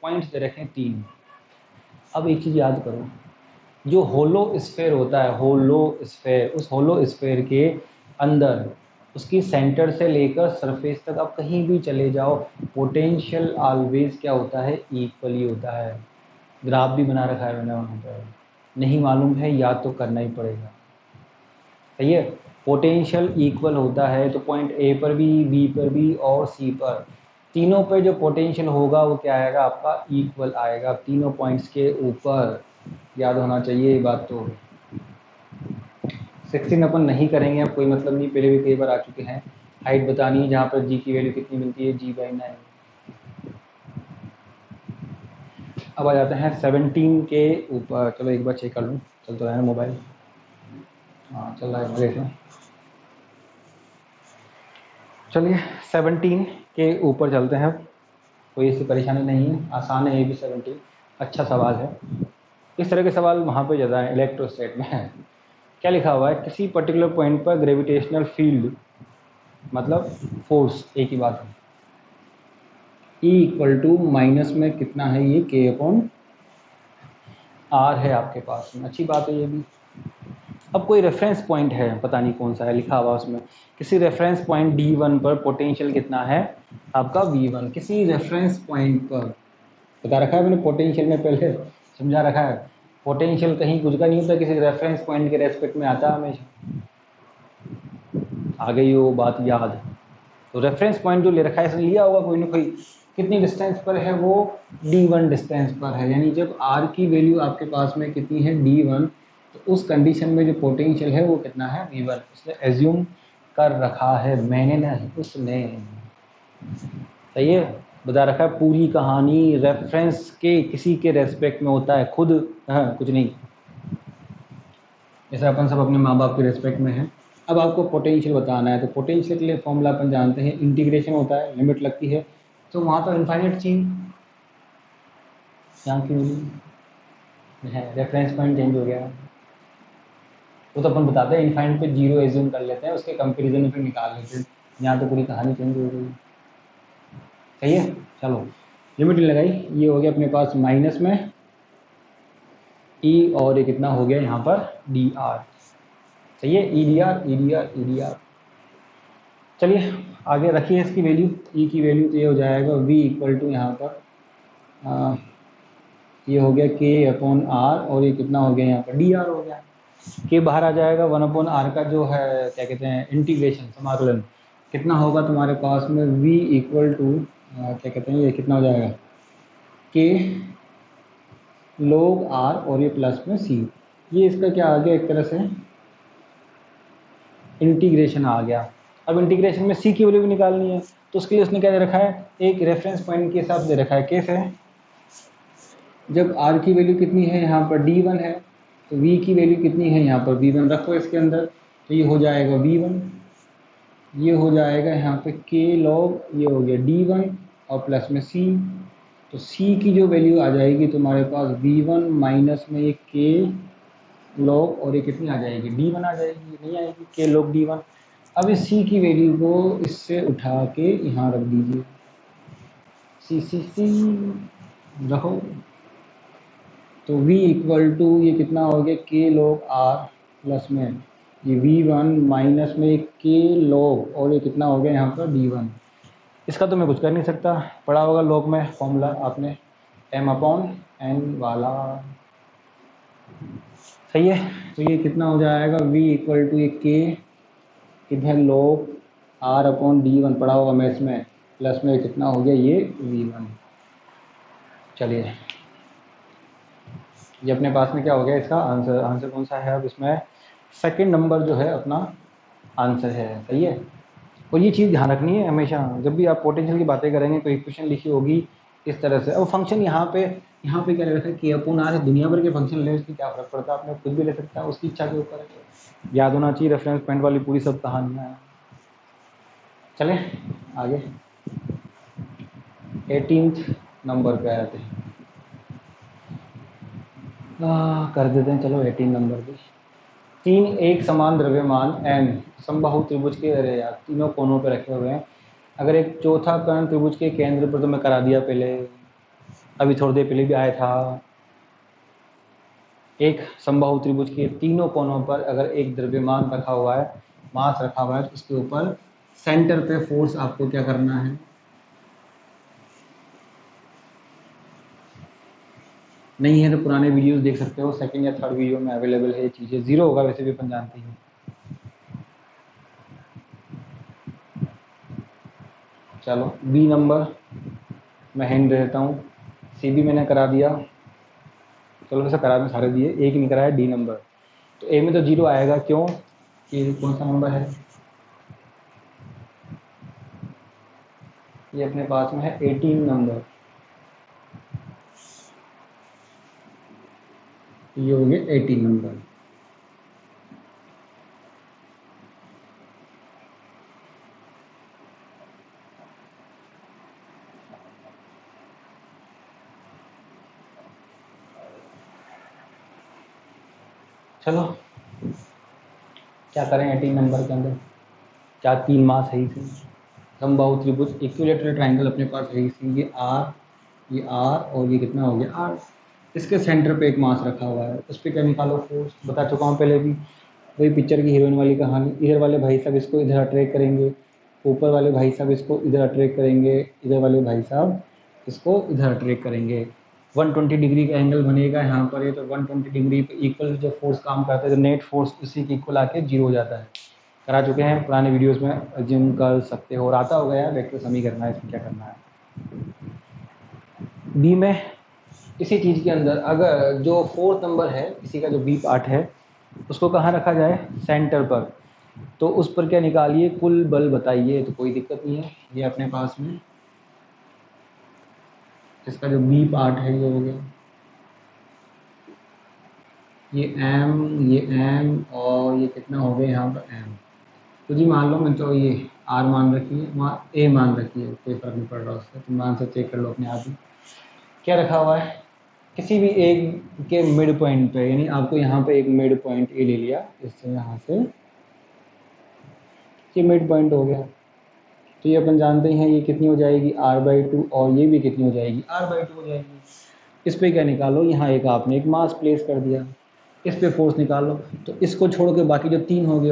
पॉइंट्स दे रखे हैं 3। अब एक चीज़ याद करो, जो होलो स्फेयर होता है, होलो स्फेयर, उस होलो स्फेयर के अंदर उसकी सेंटर से लेकर सरफेस तक आप कहीं भी चले जाओ, पोटेंशियल ऑलवेज क्या होता है, इक्वली होता है। ग्राफ भी बना रखा है मैंने वहाँ पर, नहीं मालूम है याद तो करना ही पड़ेगा। सही है, पोटेंशियल इक्वल होता है तो पॉइंट ए पर भी, बी पर भी और सी पर, तीनों पे जो पोटेंशियल होगा वो क्या आएगा आपका, इक्वल आएगा तीनों पॉइंट्स के ऊपर। याद होना चाहिए ये बात। तो 16 अपन नहीं करेंगे, अब कोई मतलब नहीं, पहले भी कई बार आ चुके हैं। हाइट बतानी है, जहाँ पर जी की वैल्यू कितनी मिलती है, g/9। अब आ जाते हैं 17 के ऊपर। चलो एक बार चेक कर लूँ, चल तो रहा है मोबाइल, हाँ चल रहा है मेरे से। चलिए 17 के ऊपर चलते हैं, कोई ऐसी परेशानी नहीं है, आसान है ये भी। 17 अच्छा सवाल है। इस तरह के सवाल वहाँ पे ज़्यादा है, इलेक्ट्रोस्टैट में है। क्या लिखा हुआ है, किसी पर्टिकुलर पॉइंट पर ग्रेविटेशनल फील्ड मतलब फोर्स, एक ही बात है, E माइनस में कितना है, ये K/R है आपके पास में। अच्छी बात है ये भी। अब कोई रेफरेंस पॉइंट है, पता नहीं कौन सा है, लिखा हुआ उसमें किसी रेफरेंस पॉइंट D1 पर पोटेंशियल कितना है आपका V1, किसी रेफरेंस पॉइंट पर बता रखा है मैंने, पोटेंशियल में पहले समझा रखा है। पोटेंशियल कहीं कुछ का नहीं होता, किसी रेफरेंस पॉइंट के रेस्पेक्ट में आता है हमेशा। आ गई वो बात याद। तो रेफरेंस पॉइंट जो ले रखा है, इसने लिया होगा कोई ना कोई, कितनी डिस्टेंस पर है वो, D1 डिस्टेंस पर है। यानी जब R की वैल्यू आपके पास में कितनी है D1, तो उस कंडीशन में जो पोटेंशियल है वो कितना है V1। इसने एज्यूम कर रखा है, मैंने नहीं उसने। सही है, बता रखा है पूरी कहानी रेफरेंस के किसी के रेस्पेक्ट में होता है, खुद हाँ कुछ नहीं। जैसे अपन सब अपने माँ बाप के रेस्पेक्ट में हैं। अब आपको पोटेंशियल बताना है, तो पोटेंशियल के लिए फॉर्मूला अपन जानते हैं, इंटीग्रेशन होता है, लिमिट लगती है, तो वहाँ तो इनफाइनाइट चेंज, यहाँ की है रेफरेंस पॉइंट चेंज हो गया, वो तो अपन बताते हैं इनफाइनाइट पे जीरो एज्यूम कर लेते हैं, उसके कंपेरिजन में फिर निकाल लेते हैं। यहाँ तो पूरी कहानी चेंज हो गई। सही है, चलो लिमिट लगाई, ये हो गया अपने पास माइनस में E, और ये कितना हो गया यहाँ पर DR। सही है, EDR। चलिए आगे रखिए इसकी वैल्यू, E की वैल्यू तो ये हो जाएगा V इक्वल टू यहाँ पर ये हो गया K/R, और ये कितना हो गया यहाँ पर DR हो गया। K बाहर आ जाएगा, 1/R का जो है क्या कहते हैं इंटीग्रेशन, समाकलन कितना होगा तुम्हारे पास में V इक्वल टू क्या कहते हैं, ये कितना हो जाएगा K log R, और ये प्लस में C। ये इसका क्या आ गया, एक तरह से इंटीग्रेशन आ गया। अब इंटीग्रेशन में C की वैल्यू भी निकालनी है, तो उसके लिए उसने क्या दे रखा है, एक रेफरेंस पॉइंट के हिसाब से दे रखा है। कैसे, जब R की वैल्यू कितनी है यहाँ पर D1 है, तो V की वैल्यू कितनी है यहाँ पर V1 रखो इसके अंदर, तो ये हो जाएगा V1, ये हो जाएगा यहाँ पे K log, ये हो गया D1 और प्लस में C। तो C की जो वैल्यू आ जाएगी तुम्हारे पास V1 माइनस में ये K log, और ये कितनी आ जाएगी D1 आ जाएगी, नहीं आएगी K log D1। अब इस C की वैल्यू को इससे उठा के यहाँ रख दीजिए, C रखो, तो V इक्वल टू ये कितना हो गया K log R प्लस में ये V1 माइनस में K log, और ये कितना हो गया यहाँ पर D1। इसका तो मैं कुछ कर नहीं सकता, पढ़ा होगा लॉग में फॉर्मूला आपने, M/N वाला। सही है, तो ये कितना हो जाएगा V इक्वल टू ये K इधर log R/D1 पढ़ा होगा मैथ्स में, प्लस में कितना हो गया ये V1। चलिए ये अपने पास में क्या हो गया, इसका आंसर कौन सा है, अब इसमें सेकंड नंबर जो है अपना आंसर है। सही है, और ये चीज़ ध्यान रखनी है हमेशा, जब भी आप पोटेंशियल की बातें करेंगे कोई इक्वेशन लिखी होगी इस तरह से। अब फंक्शन यहाँ पे क्या रखा है, K/R, दुनिया भर के फंक्शन ले, उसकी क्या फ़र्क पड़ता है, आपने खुद भी ले सकता है, उसकी इच्छा के ऊपर है। याद होना चाहिए रेफरेंस पॉइंट वाली पूरी सब कहानियाँ। चलें आगे 18th नंबर पे आए थे, कर देते हैं चलो 18 नंबर पे। तीन एक समान द्रव्यमान M समबाहु त्रिभुज के, अरे यार तीनों कोनों पे रखे हुए हैं। अगर एक चौथा कर्ण त्रिभुज के केंद्र पर, तो मैं करा दिया पहले, अभी थोड़ी देर पहले भी आया था। एक समबाहु त्रिभुज के तीनों कोनों पर अगर एक द्रव्यमान रखा हुआ है, मास रखा हुआ है, तो उसके ऊपर सेंटर पे फोर्स आपको क्या करना है, नहीं है तो पुराने वीडियोस देख सकते हो, सेकंड या थर्ड वीडियो में अवेलेबल है ये चीज़ें। जीरो होगा वैसे भी अपन जानते हैं। चलो बी नंबर मैं हिंट दे देता हूँ, सी भी मैंने करा दिया, चलो वैसे करा में सारे दिए, एक नहीं कराया डी नंबर। तो ए में तो जीरो आएगा, क्यों, ये कौन सा नंबर है, ये अपने पास में है 18 नंबर, ये हो गया 18 नंबर। चलो क्या करें 18 नंबर के अंदर, क्या तीन मास है ही समबाहु त्रिभुज इक्विलेटरल ट्रायंगल अपने पास है ही, ये आर और ये कितना हो गया आर, इसके सेंटर पे एक मास रखा हुआ है, उस पर क्या निकालो फोर्स, बता चुका हूँ पहले भी, वही पिक्चर की हीरोइन वाली कहानी, इधर वाले भाई साहब इसको इधर अट्रैक्ट करेंगे, ऊपर वाले भाई साहब इसको इधर अट्रैक्ट करेंगे, इधर वाले भाई साहब इसको इधर अट्रैक्ट करेंगे। 120 डिग्री का एंगल बनेगा यहाँ पर ये, तो 120 डिग्री पे इक्वल जो फोर्स काम करता है, जो नेट फोर्स उसी के इक्वल आके 0 हो जाता है। करा चुके हैं पुराने वीडियोस में, जिम कर सकते हो, और आता होगा यार, वेक्टर समी करना है, इसमें क्या करना है। बी में इसी चीज़ के अंदर अगर जो 4th नंबर है इसी का जो बी पार्ट है उसको कहाँ रखा जाए, सेंटर पर, तो उस पर क्या निकालिए, कुल बल बताइए, तो कोई दिक्कत नहीं है, ये अपने पास में इसका जो बी पार्ट है ये हो गया, ये एम और ये कितना हो गया यहाँ पर एम। तो जी मान लो, मैं तो ये आर मान रखिए, वहाँ ए मान रखिए, कोई फर्क नहीं पड़ रहा उसका, तो मान से चेक कर लो अपने आप ही क्या रखा हुआ है। किसी भी एक के मिड पॉइंट पे, यानी आपको यहाँ पे एक मिड पॉइंट ए ले लिया, इससे यहाँ से ये मिड पॉइंट हो गया, तो ये अपन जानते हैं ये कितनी हो जाएगी r/2, और ये भी कितनी हो जाएगी r/2 हो जाएगी। इस पे क्या निकालो, यहाँ एक आपने एक मास प्लेस कर दिया, इस पे फोर्स निकालो, तो इसको छोड़ के बाकी जो 3 हो गए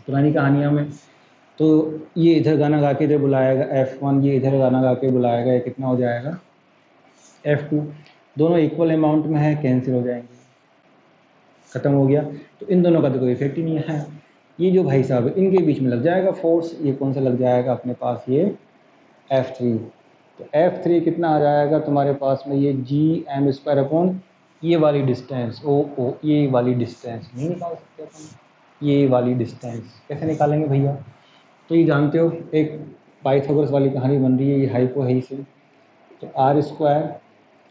पुरानी कहानियाँ में, तो ये इधर गाना गा के इधर बुलाएगा F1, ये इधर गाना गा के बुलाएगा, ये कितना हो जाएगा F2, दोनों इक्वल अमाउंट में है, कैंसिल हो जाएंगे, ख़त्म हो गया। तो इन दोनों का तो कोई इफेक्ट ही नहीं है। ये जो भाई साहब इनके बीच में लग जाएगा फोर्स, ये कौन सा लग जाएगा अपने पास, ये F3। तो F3 कितना आ जाएगा तुम्हारे पास में, ये Gm² अपॉन ये वाली डिस्टेंस, ओ ये वाली डिस्टेंस नहीं निकाल सकते अपन, ये वाली डिस्टेंस कैसे निकालेंगे भैया, तो ये जानते हो एक पाइथागोरस वाली कहानी बन रही है, ये हाइपो है इसे, तो r²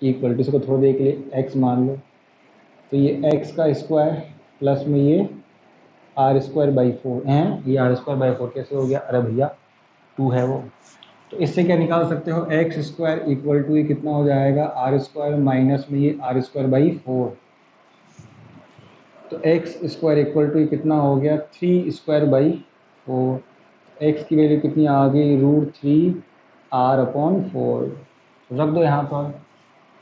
इक्वल टू, इसको थोड़ी देर के लिए x मान लो, तो ये x का स्क्वायर प्लस में ये r²/4 हैं, ये r²/4 कैसे हो गया, अरे भैया 2 है वो, तो इससे क्या निकाल सकते हो, x² इक्वल टू ये कितना हो जाएगा r² माइनस में ये r²/4, तो x² इक्वल टू ये कितना हो गया 3²/4, x की वैल्यू कितनी आ गई √3r/4, रख दो यहाँ पर,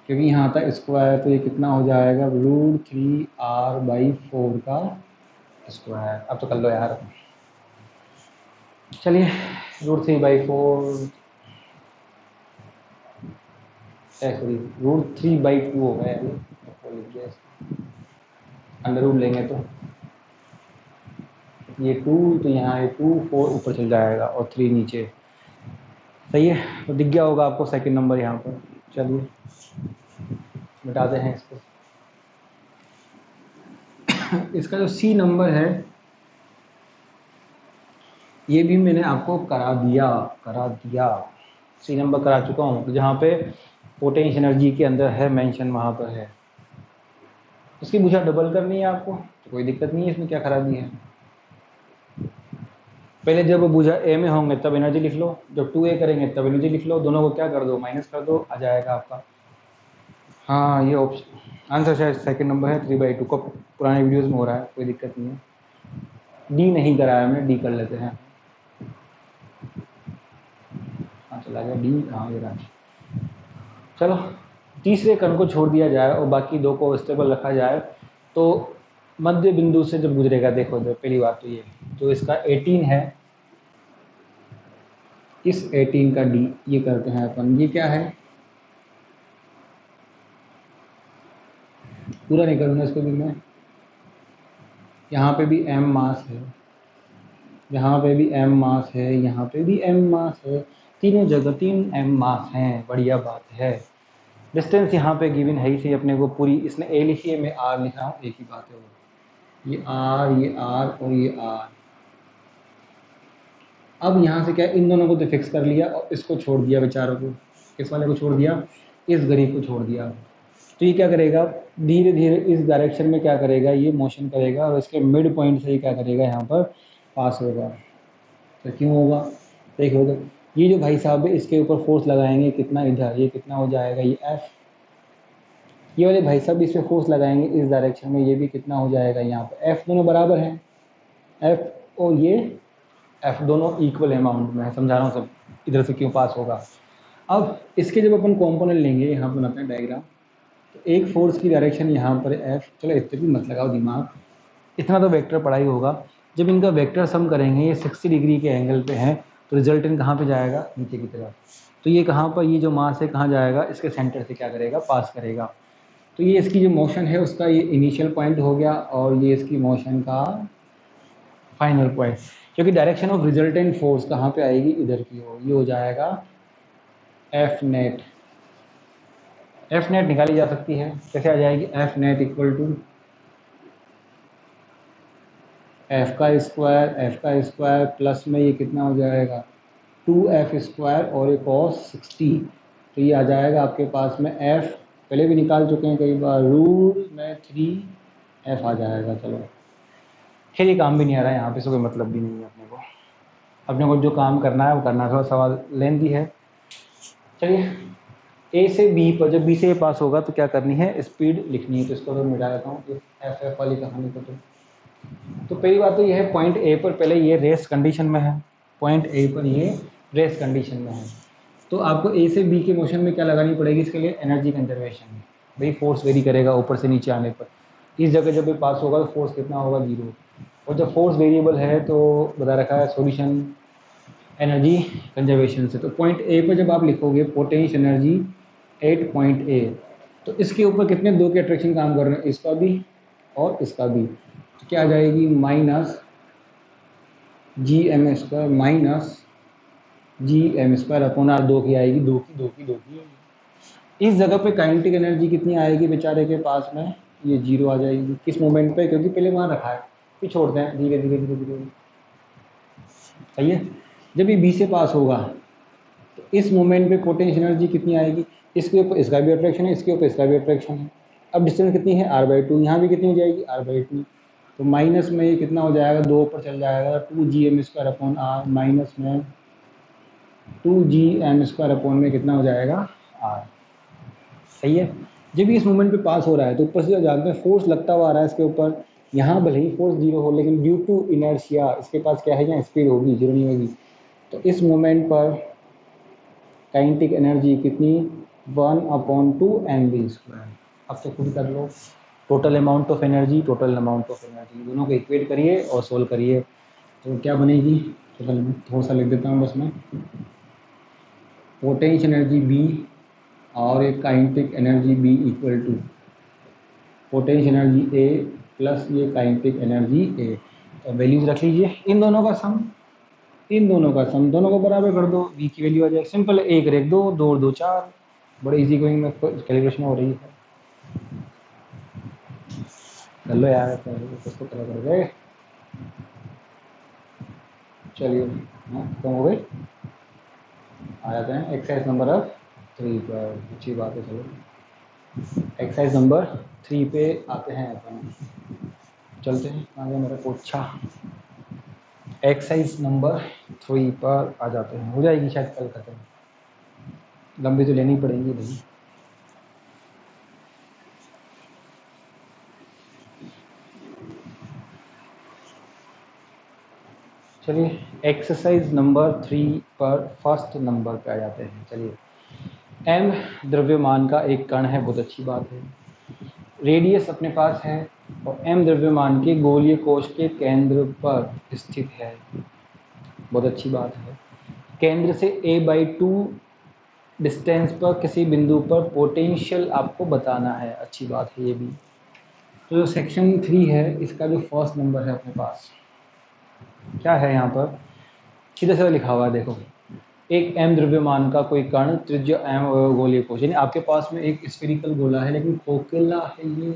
क्योंकि यहाँ था स्क्वायर, तो ये कितना हो जाएगा √3r/4 का स्क्वायर। अब तो कर लो यार, चलिए √3/4 सॉरी √3/2 हो गया, अंडर रूट लेंगे तो ये 2, तो यहाँ ये 2 4 ऊपर चल जाएगा और 3 नीचे, सही है, तो दिख गया होगा आपको सेकंड नंबर यहाँ पर। चलिए मिटाते हैं इसको। इसका जो सी नंबर है ये भी मैंने आपको करा दिया, सी नंबर करा चुका हूँ, तो जहाँ पे पोटेंशियल एनर्जी के अंदर है मेंशन, वहाँ पर है। इसकी भुजा डबल करनी है आपको, तो कोई दिक्कत नहीं है, इसमें क्या खराबी है। पहले जब भुजा ए में होंगे तब एनर्जी लिख लो, जब 2a करेंगे तब एनर्जी लिख लो, दोनों को क्या कर दो माइनस कर दो, आ जाएगा आपका। हाँ ये ऑप्शन आंसर शायद सेकंड नंबर है, 3/2 को पुराने वीडियोस में हो रहा है, कोई दिक्कत नहीं है। डी नहीं कराया हमने, डी कर लेते हैं। हाँ चला गया डी, हाँ ये रहा। चलो तीसरे कण को छोड़ दिया जाए और बाकी 2 को स्टेबल रखा जाए, तो मध्य बिंदु से जब गुजरेगा, देखो पहली बात तो ये जो इसका 18 है, इस 18 का डी ये करते हैं अपन, ये क्या है पूरा नहीं करूँगा इसको भी मैं, यहाँ पे भी m मास है, यहाँ पे भी m मास है, यहाँ पे भी m मास है, तीनों जगह 3 m मास हैं, बढ़िया बात है। डिस्टेंस यहाँ पे गिवन है ही सही अपने को पूरी, इसने a लिखी है, मैं r लिख रहा हूँ, एक ही बात है वो, ये r और ये r। अब यहाँ से क्या, इन दोनों को तो फिक्स कर लिया और इसको छोड़ दिया बेचारों को, इस वाले को छोड़ दिया, इस गरीब को छोड़ दिया, तो ये क्या करेगा धीरे धीरे इस डायरेक्शन में क्या करेगा, ये मोशन करेगा और इसके मिड पॉइंट से ही क्या करेगा यहाँ पर पास होगा। तो क्यों होगा, देखो तो ये जो भाई साहब है इसके ऊपर फोर्स लगाएंगे कितना, इधर ये कितना हो जाएगा ये F, ये वाले भाई साहब इस पर फोर्स लगाएंगे इस डायरेक्शन में, ये भी कितना हो जाएगा यहाँ पर F, दोनों बराबर हैं, F और ये F दोनों इक्वल अमाउंट में है, समझा रहा हूँ सब, इधर से क्यों पास होगा। अब इसके जब अपन कॉम्पोनेंट लेंगे, यहाँ पर बनाते हैं डायग्राम, एक फोर्स की डायरेक्शन यहाँ पर एफ, चलो इतने भी मत लगाओ दिमाग, इतना तो वेक्टर पढ़ाई होगा। जब इनका वेक्टर सम करेंगे, ये 60 डिग्री के एंगल पे है, तो रिजल्टेंट कहाँ पे जाएगा, नीचे की तरफ। तो ये कहाँ पर, ये जो मास है कहाँ जाएगा, इसके सेंटर से क्या करेगा, पास करेगा। तो ये इसकी जो मोशन है उसका ये इनिशियल पॉइंट हो गया, और ये इसकी मोशन का फाइनल पॉइंट। क्योंकि डायरेक्शन ऑफ रिजल्टेंट फोर्स कहाँ पे आएगी, इधर की ओर, ये हो जाएगा एफ नेट। एफ नेट निकाली जा सकती है, कैसे आ जाएगी, F net equal to F का स्क्वायर प्लस में ये कितना हो जाएगा 2f² और एक और 60। तो ये आ जाएगा आपके पास में एफ, पहले भी निकाल चुके हैं कई बार, रूट में 3f आ जाएगा। चलो खैर ये काम भी नहीं आ रहा है यहाँ पे, इसका कोई मतलब भी नहीं है अपने को जो काम करना है वो करना है। थोड़ा सवाल लेंथी है। चलिए ए से बी पर, जब बी से ए पास होगा तो क्या करनी है, स्पीड लिखनी है। तो इसको तो मिटा देता हूँ एफ वाली कहानी को। तो पहली बात तो ये है, पॉइंट ए पर पहले ये रेस्ट कंडीशन में है, पॉइंट ए पर ये रेस्ट कंडीशन में है। तो आपको ए से बी के मोशन में क्या लगानी पड़ेगी, इसके लिए एनर्जी कंजर्वेशन। भाई फोर्स वेरी करेगा ऊपर से नीचे आने पर, इस जगह जब ये पास होगा तो फोर्स कितना होगा, 0। और जब फोर्स वेरिएबल है तो बता रखा है सॉल्यूशन एनर्जी कंजर्वेशन से। तो पॉइंट ए पर जब आप लिखोगे potential energy at point A, तो इसके ऊपर कितने दो के अट्रैक्शन काम कर रहे हैं, इसका भी और इसका भी। तो क्या आ जाएगी, minus GM² minus GM² upon are, दो की आएगी, दो की। इस जगह पे काइनेटिक एनर्जी कितनी आएगी बेचारे के पास में, ये 0 आ जाएगी। किस मोमेंट पे, क्योंकि पहले वहाँ रखा है, फिर छोड़ते हैं धीरे धीरे। सही है। जब ये बी से पास होगा तो इस मोमेंट पे पोटेंशियल एनर्जी कितनी आएगी, इसके ऊपर इसका भी अट्रैक्शन है, इसके ऊपर इसका भी अट्रैक्शन है। अब डिस्टेंस कितनी है, r/2, यहाँ भी कितनी हो जाएगी, r/2। तो माइनस में ये कितना हो जाएगा, 2 ऊपर चल जाएगा, 2GM² अपॉन आर, माइनस में 2GM² अपॉन में कितना हो जाएगा, r। सही है। जब इस मोमेंट पे पास हो रहा है तो ऊपर से जानते हैं फोर्स लगता हुआ आ रहा है इसके ऊपर, यहाँ भले ही फोर्स 0 हो, लेकिन ड्यू टू इनर्शिया इसके पास क्या है, यहाँ स्पीड होगी, 0 नहीं होगी। तो इस मोमेंट पर काइनेटिक एनर्जी कितनी, 1/2 mv²। अब तो खुद कर लो, टोटल अमाउंट ऑफ एनर्जी, दोनों को इक्वेट करिए और सोल्व करिए। तो क्या बनेगी, टोटल थोड़ा सा लिख देता हूँ बस मैं, पोटेंशियल एनर्जी B और एक kinetic energy B equal to potential energy A plus ये काइनेटिक एनर्जी A। तो वैल्यूज रख लीजिए, इन दोनों का सम दोनों को बराबर कर दो, V की वैल्यू आ जाएगी। सिंपल, 1 रेख 2, 2 और 2 4, बड़े इजी गोइंग में कैलकुलेशन हो रही है। कर लो यार, इसको क्या कर गए, चलिए खत्म हो गई। आ जाते हैं एक्सरसाइज नंबर 3 पर, अच्छी बात है। चलो एक्सरसाइज नंबर 3 पे आते हैं अपन, चलते हैं आगे। मेरा पोछा एक्सरसाइज नंबर 3 पर आ जाते हैं, हो जाएगी शायद कल खत्म, लंबी तो लेनी पड़ेगी भाई। चलिए एक्सरसाइज नंबर 3 पर फर्स्ट नंबर पे आ जाते हैं। चलिए, m द्रव्यमान का एक कण है, बहुत अच्छी बात है। रेडियस अपने पास है और m द्रव्यमान के गोलीय कोश के केंद्र पर स्थित है, बहुत अच्छी बात है। केंद्र से a/2 डिस्टेंस पर किसी बिंदु पर पोटेंशियल आपको बताना है, अच्छी बात है ये भी। तो जो सेक्शन 3 है इसका जो फर्स्ट नंबर है अपने पास क्या है, यहाँ पर सीधा सीधा लिखा हुआ है, देखो। एक m द्रव्यमान का कोई कण, त्रिज्या m गोलीय कोश, यानी आपके पास में एक स्फेरिकल गोला है लेकिन खोखला है ये,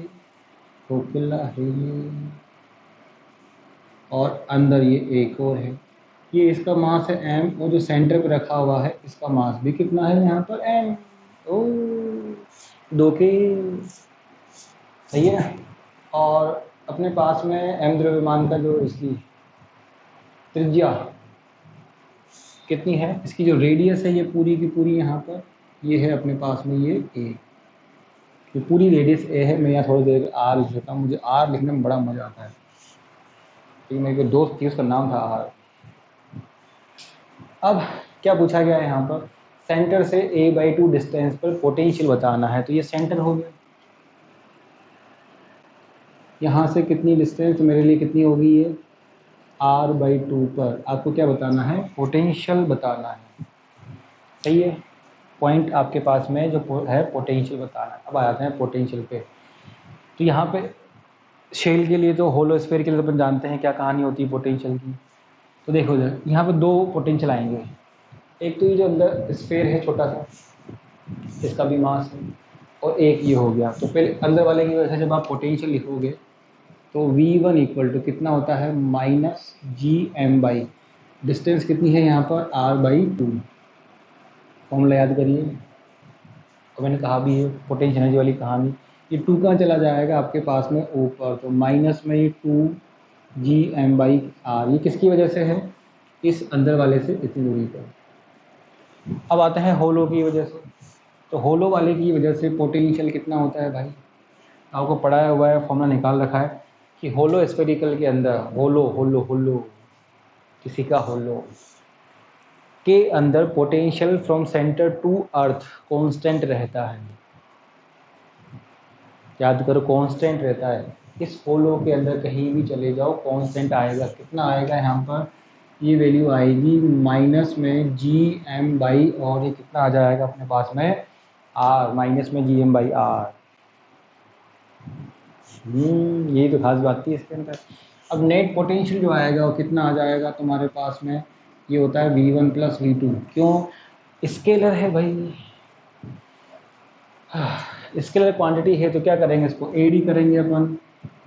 और अंदर ये एक और है, ये इसका मास है m, और जो सेंटर पे रखा हुआ है इसका मास भी कितना है यहाँ पर, m। ओ 2 के, सही है। और अपने पास में m द्रव्यमान का जो इसकी त्रिज्या कितनी है, इसकी जो रेडियस है ये पूरी की पूरी यहाँ पर ये है अपने पास में ये a, ये पूरी रेडियस a है। मैं यहाँ थोड़ी देर r लिख लेता हूँ, मुझे r लिखने में बड़ा मज़ा आता है, क्योंकि मेरे दोस्त थी उसका नाम था r। अब क्या पूछा गया है यहाँ पर, सेंटर से a/2 डिस्टेंस पर पोटेंशियल बताना है, तो ये सेंटर हो गया। यहाँ से कितनी डिस्टेंस मेरे लिए कितनी होगी, ये r/2 पर आपको क्या बताना है, पोटेंशियल बताना है। सही है, पॉइंट आपके पास में जो है पोटेंशियल बताना है। अब आ जाते हैं पोटेंशियल पे। तो यहाँ पे शेल के लिए तो होलो स्फीयर के लिए तो अपन जानते हैं क्या कहानी होती है पोटेंशियल की। तो देखो यहाँ पे दो पोटेंशियल आएंगे, एक तो ये जो अंदर स्फीयर है छोटा सा, इसका भी मास है, और एक ये हो गया। तो पहले अंदर वाले की वजह से जब आप पोटेंशियल लिखोगे तो V1 इक्वल टू कितना होता है, -Gm/, डिस्टेंस कितनी है यहाँ पर, r/2। फॉर्मूला याद करिए, और मैंने कहा भी है पोटेंशियल एनर्जी वाली कहानी, ये 2 कहाँ चला जाएगा आपके पास में ऊपर, तो माइनस में ये 2Gm/r, ये किसकी वजह से है, इस अंदर वाले से इतनी दूरी पर। अब आते हैं होलो की वजह से। तो होलो वाले की वजह से पोटेंशियल कितना होता है भाई, आपको पढ़ाया हुआ है, फॉर्मूला निकाल रखा है कि होलो स्फेरिकल के अंदर, होलो होलो होलो किसी का होलो के अंदर potential from centre to earth constant रहता है। याद करो, कांस्टेंट रहता है। इस होलो के अंदर कहीं भी चले जाओ कांस्टेंट आएगा। कितना आएगा यहाँ पर, ये वैल्यू आएगी माइनस में Gm/, और ये कितना आ जाएगा अपने पास में, r, माइनस में Gm/r। यही तो खास बात थी इसके अंदर। अब नेट पोटेंशियल जो आएगा वो कितना आ जाएगा तुम्हारे पास में, ये होता है V1 + V2। क्यों, स्केलर है भाई, स्केलर क्वांटिटी है, तो क्या करेंगे, इसको एडी करेंगे अपन।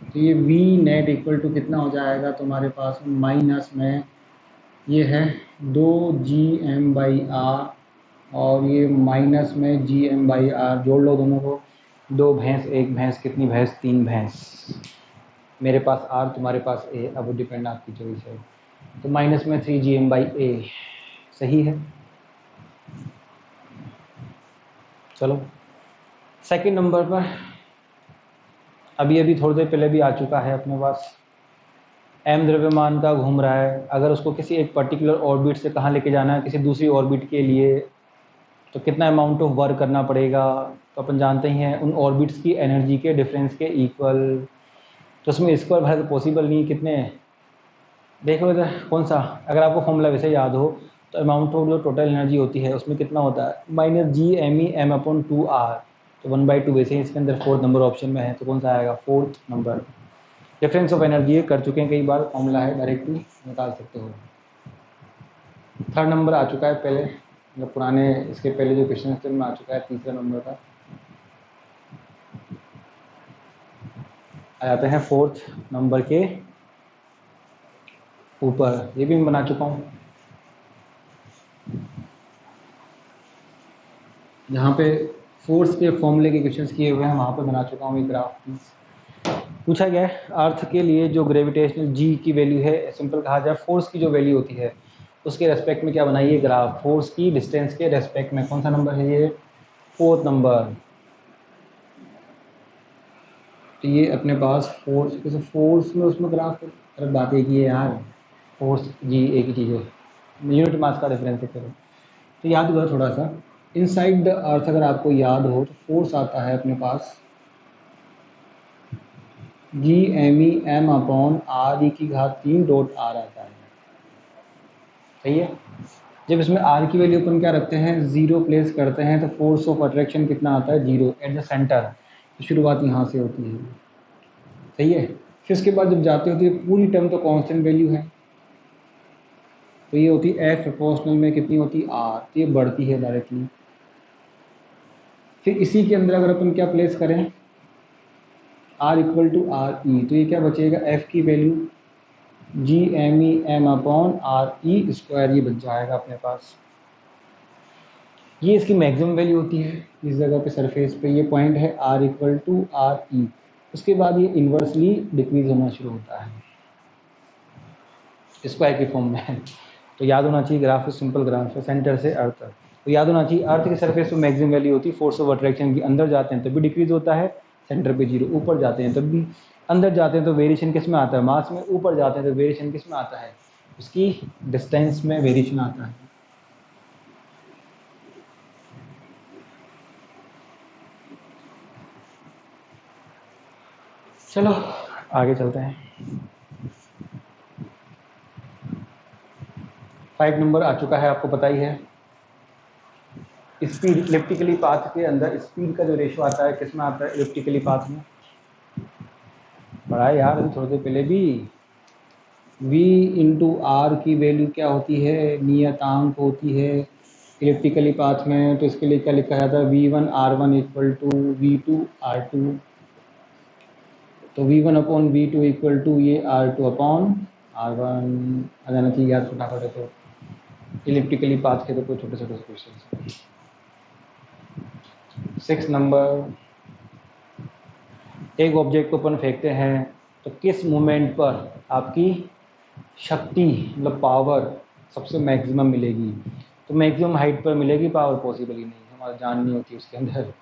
तो ये V नेट इक्वल टू कितना हो जाएगा तुम्हारे पास में, माइनस में ये है 2Gm/r, और ये माइनस में Gm/r, जोड़ लो दोनों को, 2 भैंस 1 भैंस, कितनी भैंस, 3 भैंस। मेरे पास r, तुम्हारे पास a, अब वो डिपेंड आपकी चॉइस है। तो माइनस में 3Gm/a, सही है। चलो सेकंड नंबर पर, अभी थोड़ी देर पहले भी आ चुका है अपने पास, m द्रव्यमान का घूम रहा है, अगर उसको किसी एक पर्टिकुलर ऑर्बिट से कहाँ लेके जाना है, किसी दूसरी ऑर्बिट के लिए, तो कितना अमाउंट ऑफ वर्क करना पड़ेगा। तो अपन जानते ही हैं उन ऑर्बिट्स की एनर्जी के डिफरेंस के इक्वल। तो उसमें स्क्वायर भर तो पॉसिबल नहीं, कितने, देखो इधर कौन सा, अगर आपको फॉर्मूला वैसे याद हो तो अमाउंट ऑफ जो टोटल एनर्जी होती है उसमें कितना होता है, -Gme m/2r। तो 1/2 वैसे ही इसके अंदर 4th नंबर ऑप्शन में है, तो कौन सा आएगा, 4th number. Difference of energy कर चुके हैं कई बार, फॉर्मूला है, डायरेक्टली निकाल सकते हो। 3rd नंबर आ चुका है पहले, मतलब पुराने इसके पहले जो क्वेश्चन थे उनमें आ चुका है 3रा नंबर का। आ जाते हैं 4th नंबर के ऊपर, ये भी मैं बना चुका हूँ। जहाँ पे फोर्स के फॉर्मूले के क्वेश्चंस किए हुए हैं वहाँ पे बना चुका हूँ ये ग्राफ। पूछा गया है अर्थ के लिए जो ग्रेविटेशनल जी की वैल्यू है, सिंपल कहा जाए फोर्स की जो वैल्यू होती है उसके रेस्पेक्ट में क्या बनाइए ग्राफ, फोर्स की डिस्टेंस के रेस्पेक्ट में। कौन सा नंबर है ये, 4th नंबर। तो ये अपने पास फोर्स, जैसे फोर्स में उसमें ग्राफ, अरे बात एक ही है यार, फोर्स जी एक ही चीज़ है, यूनिट मास का डिफरेंस है। चलो तो याद हुआ थोड़ा सा, इनसाइड द अर्थ अगर आपको याद हो तो फोर्स आता है अपने पास Gme m/r⁻³ आता है। सही है। जब इसमें r की वैल्यू अपन क्या रखते हैं, 0 प्लेस करते हैं, तो फोर्स ऑफ अट्रैक्शन कितना आता है, 0 एट द सेंटर। शुरुआत यहाँ से होती है। सही है। फिर उसके बाद जब जाते हो तो ये पूरी टर्म तो कांस्टेंट वैल्यू है, तो ये होती है F प्रोपोर्शनल में कितनी होती है, r, तो ये बढ़ती है डायरेक्टली। फिर इसी के अंदर अगर अपन क्या प्लेस करें, r = re, तो ये क्या बचेगा, f की वैल्यू Gme m/r², ये बच जाएगा अपने पास। ये इसकी मैक्सिमम वैल्यू होती है इस जगह पे सरफेस पे, ये पॉइंट है r = re। उसके बाद ये इन्वर्सली डिक्रीज होना शुरू होता है स्क्वायर की फॉर्म में। तो याद होना चाहिए ग्राफ सिंपल ग्राफ है, सेंटर से अर्थ तक। तो याद होना चाहिए अर्थ की सरफेस पे मैक्सिमम वैल्यू होती है फोर्स ऑफ अट्रैक्शन की, अंदर जाते हैं तब भी डिक्रीज होता है, सेंटर पे 0, ऊपर जाते हैं तब भी, अंदर जाते हैं तो वेरिएशन किस में आता है, मास में, ऊपर जाते हैं तो वेरिएशन किस में आता है, उसकी डिस्टेंस में वेरिएशन आता है। चलो आगे चलते हैं। 5 नंबर आ चुका है, आपको पता ही है। स्पीड इलिप्टिकली पाथ के अंदर स्पीड का जो रेशियो आता है किस में आता है? इलिप्टिकली पाथ में। पढ़ा है यार अभी थोड़ी देर पहले भी। v इंटू आर की वैल्यू क्या होती है? नियतांक होती है इलिप्टिकली पाथ में। तो इसके लिए क्या लिखा जाता है? v1 r1 equal to v2 r2। तो v1 upon v2 equal to ये r2 अपॉन r1 आ जाना चाहिए यार फटाफट है। तो इलिप्टिकली पाथ के तो कोई छोटे छोटे क्वेश्चन। 6 नंबर, एक ऑब्जेक्ट को अपन फेंकते हैं तो किस मोमेंट पर आपकी शक्ति मतलब पावर सबसे मैक्सिमम मिलेगी? तो मैक्सिमम हाइट पर मिलेगी पावर, पॉसिबल ही नहीं, हमारा जान नहीं होती उसके अंदर।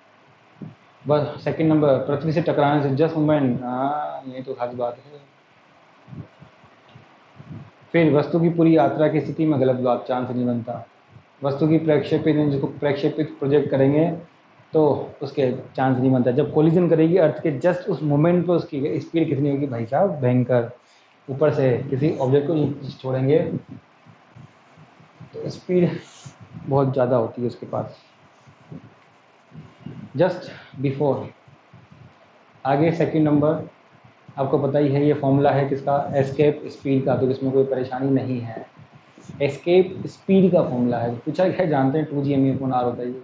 बस। सेकंड नंबर, पृथ्वी से टकराने से जस्ट मोमेंट। हाँ ये तो खास बात है। फिर वस्तु की पूरी यात्रा की स्थिति में गलत बात, चांस नहीं बनता। वस्तु की प्रक्षेपित, जिसको प्रक्षेपित प्रोजेक्ट करेंगे तो उसके चांस नहीं बनता। जब कोलिजन करेगी अर्थ के जस्ट उस मोमेंट पर उसकी स्पीड कितनी होगी भाई साहब? भयंकर। ऊपर से किसी ऑब्जेक्ट को छोड़ेंगे तो स्पीड बहुत ज़्यादा होती है उसके पास। Just before. आगे सेकंड नंबर, आपको पता ही है ये फॉर्मूला है किसका? एस्केप स्पीड का। तो इसमें कोई परेशानी नहीं है, एस्केप स्पीड का फॉर्मूला है। पूछा क्या जानते हैं? 2gma/r होता है ये।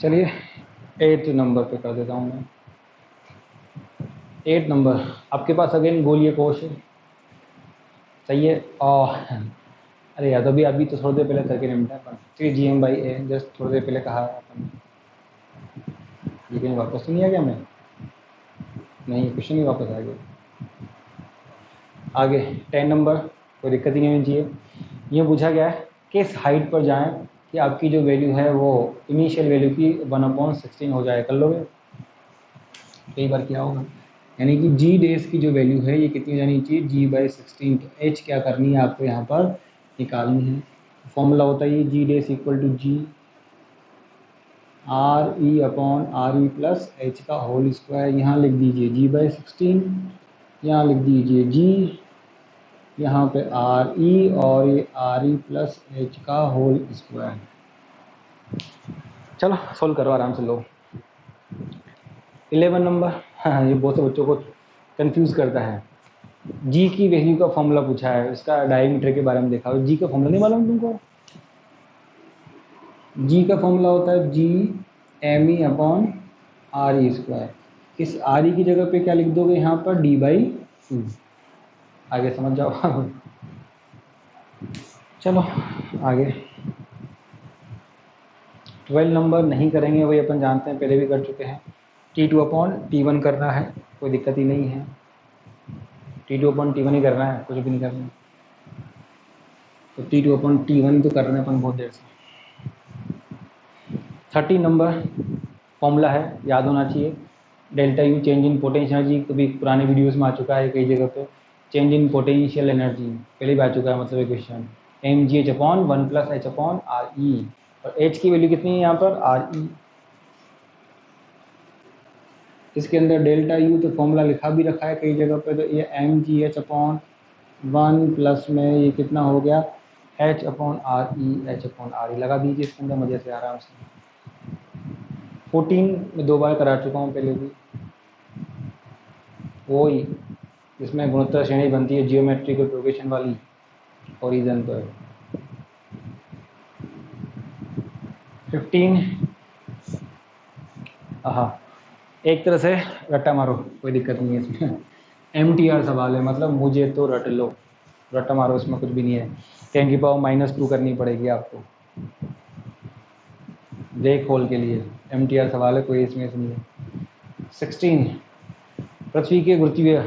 चलिए 8 नंबर पे कर देता हूँ मैं। 8 नंबर आपके पास अगेन गोलीय कोश है, सही है। और अरे यार अभी तो थोड़ी देर पहले करके निपटा अपन। 3gm/a जस्ट थोड़ी देर पहले कहा अपन। ये कहीं वापस तो नहीं आ गया? मैं नहीं, क्वेश्चन ही वापस आ गया। आगे 10 नंबर, कोई दिक्कत ही नहीं होनी चाहिए। ये पूछा गया है किस हाइट पर जाएं कि आपकी जो वैल्यू है वो इनिशियल वैल्यू की 1/16 हो जाए। कर लोगे? कई बार क्या होगा, यानी कि जी डेज की जो वैल्यू है ये कितनी हो जानी चाहिए? g/16। तो एच क्या करनी है आपको यहाँ पर निकालनी है। फॉर्मूला होता है ये G dash equal to G R E upon R E plus H का होल स्क्वायर। यहाँ लिख दीजिए g/16, यहाँ लिख दीजिए g, यहाँ पे आर ई और ये आर ई प्लस एच का होल स्क्वायर। चलो सोल्व करो आराम से लो। 11 नंबर, हाँ ये बहुत से बच्चों को कंफ्यूज करता है। जी की वैल्यू का फॉर्मूला पूछा है, इसका डायमीटर के बारे में देखा। जी का फॉर्मूला नहीं मालूम तुमको? जी का फॉर्मूला होता है G M E upon R E square. इस आर ई की जगह पे क्या लिख दोगे यहाँ पर? d/2। आगे समझ जाओ। चलो आगे 12 नंबर नहीं करेंगे, वही अपन जानते हैं, पहले भी कर चुके हैं। T2/T1 करना है, कोई दिक्कत ही नहीं है। T2/T1 ही करना है, कुछ भी नहीं करना। तो T2/T1 तो कर रहे हैं अपन बहुत देर से। 30 नंबर फॉर्मूला है, याद होना चाहिए। Delta U change in potential energy, कभी पुराने वीडियोस में आ चुका है कई जगह पे। चेंज इन पोटेंशियल एनर्जी पहले भी आ चुका है, मतलब ये क्वेश्चन। mgh/1 + h/re। और h की वैल्यू कितनी है यहाँ पर? re। इसके अंदर डेल्टा यू तो फॉर्मूला लिखा भी रखा है कई जगह पे। तो ये mgh/1 प्लस में ये कितना हो गया? h/re, h/re लगा दीजिए इसके अंदर मजे से आराम से। 14 में 2 बार करा चुका हूँ पहले भी। वही जिसमें गुणोत्तर श्रेणी बनती है जियोमेट्रिकल प्रोग्रेशन वाली, ओरिजिन पर। 15, हाँ एक तरह से रट्टा मारो, कोई दिक्कत नहीं है इसमें। MTR सवाल है, मतलब मुझे तो रट लो, रट्टा मारो, इसमें कुछ भी नहीं है। 10⁻⁻² करनी पड़ेगी आपको ब्लैक होल के लिए। MTR सवाल है, कोई इसमें नहीं है। 16, पृथ्वी के गुरुत्वीय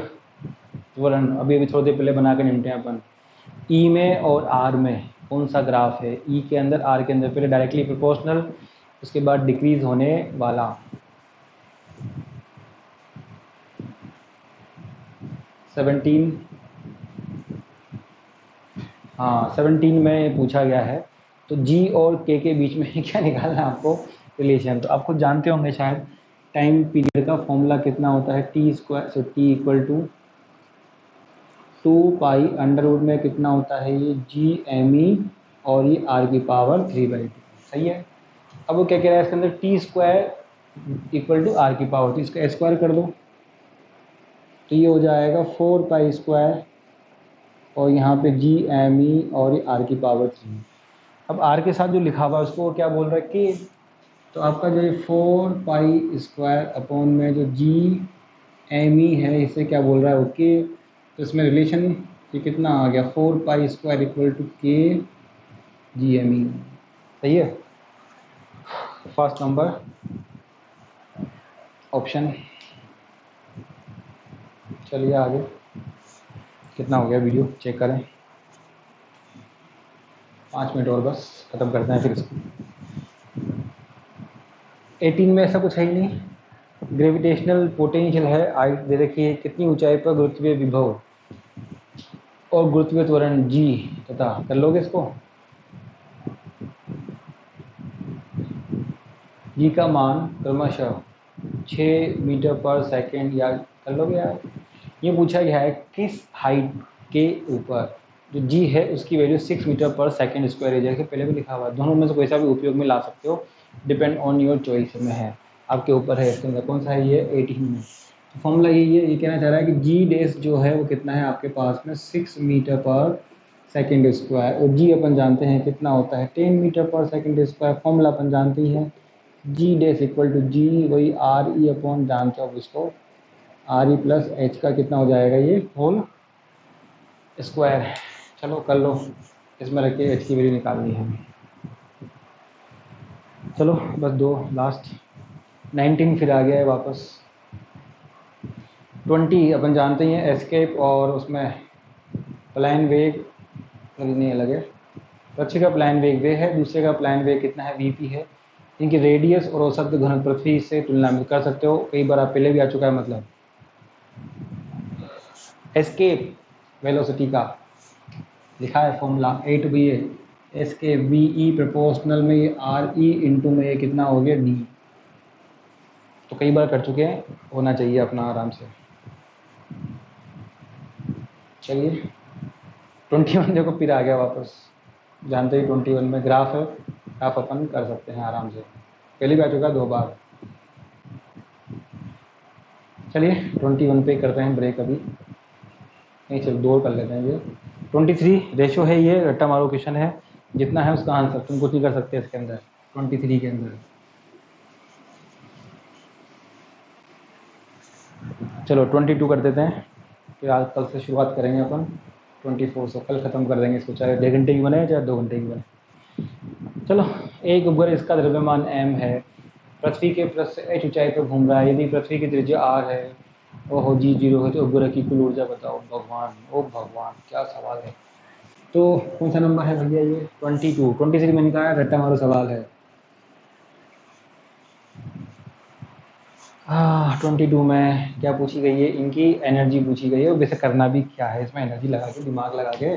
त्वरण अभी थोड़ी देर पहले बना के निपटे अपन। ई में और आर में कौन सा ग्राफ है? ई के अंदर, आर के अंदर। पहले डायरेक्टली प्रोपोर्शनल, उसके बाद डिक्रीज होने वाला। 17, हाँ 17 में पूछा गया है। तो जी और के बीच में क्या निकालना है आपको? रिलेशन। तो आप खुद जानते होंगे शायद टाइम पीरियड का फॉर्मूला कितना होता है, T square, so T equal to 2 pi under root में कितना होता है ये जी एम ई और ये आर की पावर 3/2, सही है। अब वो क्या कह रहा है इसके अंदर, T square equal to R की पावर, तो इसका स्क्वायर कर दो तो ये हो जाएगा 4 पाई स्क्वायर और यहाँ पे जी एम ई और ये आर की पावर 3। अब आर के साथ जो लिखा हुआ है उसको क्या बोल रहा है कि, तो आपका जो 4 पाई स्क्वायर अपॉन में जो जी एम ई है इसे क्या बोल रहा है ओके, तो इसमें रिलेशन ये कितना आ गया, 4 पाई स्क्वायर इक्वल टू के जी एम ई, सही है। First number option. चलिए आगे, कितना हो गया वीडियो चेक करें, 5 मिनट और बस, ख़त्म करते हैं फिर इसको। 18 में ऐसा कुछ है ही नहीं। ग्रेविटेशनल पोटेंशियल है, हाइट दे रखी है, कितनी ऊंचाई पर गुरुत्वीय विभव और गुरुत्वीय त्वरण जी तथा, कर लोगे इसको, जी का मान क्रमशः 6 मीटर पर सेकेंड, या कर लोगे यार। ये पूछा गया है किस हाइट के ऊपर जो जी है उसकी वैल्यू 6 मीटर पर सेकेंड स्क्वायर है, जैसे पहले भी लिखा हुआ है, दोनों में से कोई सा भी उपयोग में ला सकते हो, डिपेंड ऑन योर चॉइस में है, आपके ऊपर है। इसके अंदर कौन सा है ये 18 में, तो फॉर्मूला यही है, ये कहना चाह रहा है कि जी डेस जो है वो कितना है आपके पास में 6 मीटर पर सेकेंड स्क्वायर, और जी अपन जानते हैं कितना होता है 10 मीटर पर सेकेंड स्क्वायर, फॉर्मूला अपन जानते ही हैं, जी डेस इक्वल टू जी वही आर ई अपॉन, जानते हो इसको, आर ई प्लस एच का कितना हो जाएगा ये होल स्क्वायर। चलो कर लो, इसमें रख के एच की वैल्यू निकालनी है। चलो बस दो लास्ट, 19 फिर आ गया है वापस। 20 अपन जानते ही हैं एस्केप, और उसमें प्लान वेग नहीं अलग है, पक्षी का प्लान वेग वे है, दूसरे का प्लान वेग कितना है वी पी है, इनकी रेडियस और औसत घन पृथ्वी से तुलना में कर सकते हो, कई बार आप पहले भी आ चुका है। मतलब एस्केप वेलोसिटी का लिखा है formula A to B A, escape V E proportional में ये आर ई इंटू में ये कितना हो गया डी, तो कई बार कर चुके हैं, होना चाहिए अपना आराम से। चलिए 21 देखो फिर आ गया वापस, जानते ही 21 में ग्राफ है, ग्राफ अपन कर सकते हैं आराम से, पहले भी आ चुका 2 बार। चलिए 21 पे करते हैं ब्रेक अभी, नहीं चलो 2 कर लेते हैं ये। 23 रेशो है, ये रट्टा मारो क्वेश्चन है, जितना है उसका आंसर, तुम कुछ नहीं कर सकते इसके अंदर 23 के अंदर। चलो 22 कर देते हैं, फिर आज कल से शुरुआत करेंगे अपन 24 से, कल ख़त्म कर देंगे इसको, चाहे 1.5 घंटे की बने चाहे 2 घंटे की बने। चलो, एक उपग्रह इसका द्रव्यमान m है, पृथ्वी के पृष्ठ से h ऊंचाई पर घूम रहा है, यदि पृथ्वी की त्रिज्या r है, ओहो जी 0 है, तो उपग्रह की कुल ऊर्जा बताओ। भगवान, ओ भगवान, क्या सवाल है। तो कौन सा नंबर है भैया ये 22, 23 मैंने कहा रट्टा मारो सवाल है। 22 में क्या पूछी गई है, इनकी एनर्जी पूछी गई है, और वैसे करना भी क्या है इसमें, एनर्जी लगा के, दिमाग लगा के,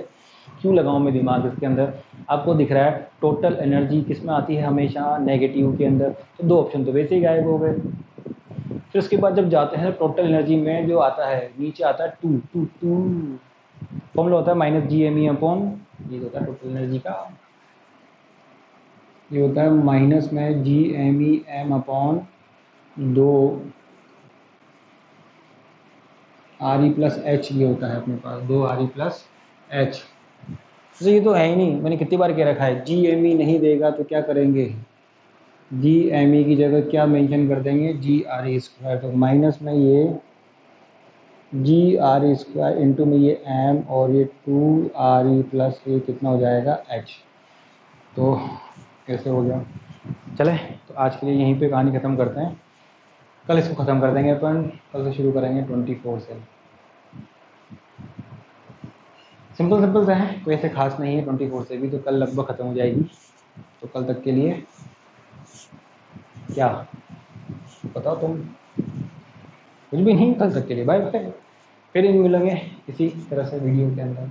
क्यों लगाऊं मैं दिमाग इसके अंदर। आपको दिख रहा है टोटल एनर्जी किस में आती है हमेशा, नेगेटिव के अंदर, तो 2 ऑप्शन तो वैसे ही गायब हो गए। फिर उसके बाद जब जाते हैं टोटल एनर्जी में जो आता है नीचे आता है 2 2 2, फॉर्मूला होता है minus G M E upon, ये होता है टोटल एनर्जी का, ये होता है माइनस में G M E M upon 2 R E plus H, ये होता है अपने पास 2 आर ई प्लस एच। तो ये तो है ही नहीं, मैंने कितनी बार कह रखा है, जी एम ई नहीं देगा तो क्या करेंगे, जी एम ई की जगह क्या मेंशन कर देंगे, जी आर ई स्क्वायर, तो माइनस में ये जी आर ई स्क्वायर इंटू में ये एम और ये 2 आर ई प्लस ये कितना हो जाएगा एच। तो कैसे हो गया। चले तो आज के लिए यहीं पे कहानी ख़त्म करते हैं, कल इसको ख़त्म कर देंगे अपन, कल से शुरू करेंगे 24 से। सिंपल सिंपल सा है, कोई ऐसे खास नहीं है, 24 से भी तो कल लगभग ख़त्म हो जाएगी, तो कल तक के लिए क्या बताओ तुम, कुछ भी नहीं, कल तक के लिए बाय बाय, फिर मिलेंगे इसी तरह से वीडियो के अंदर।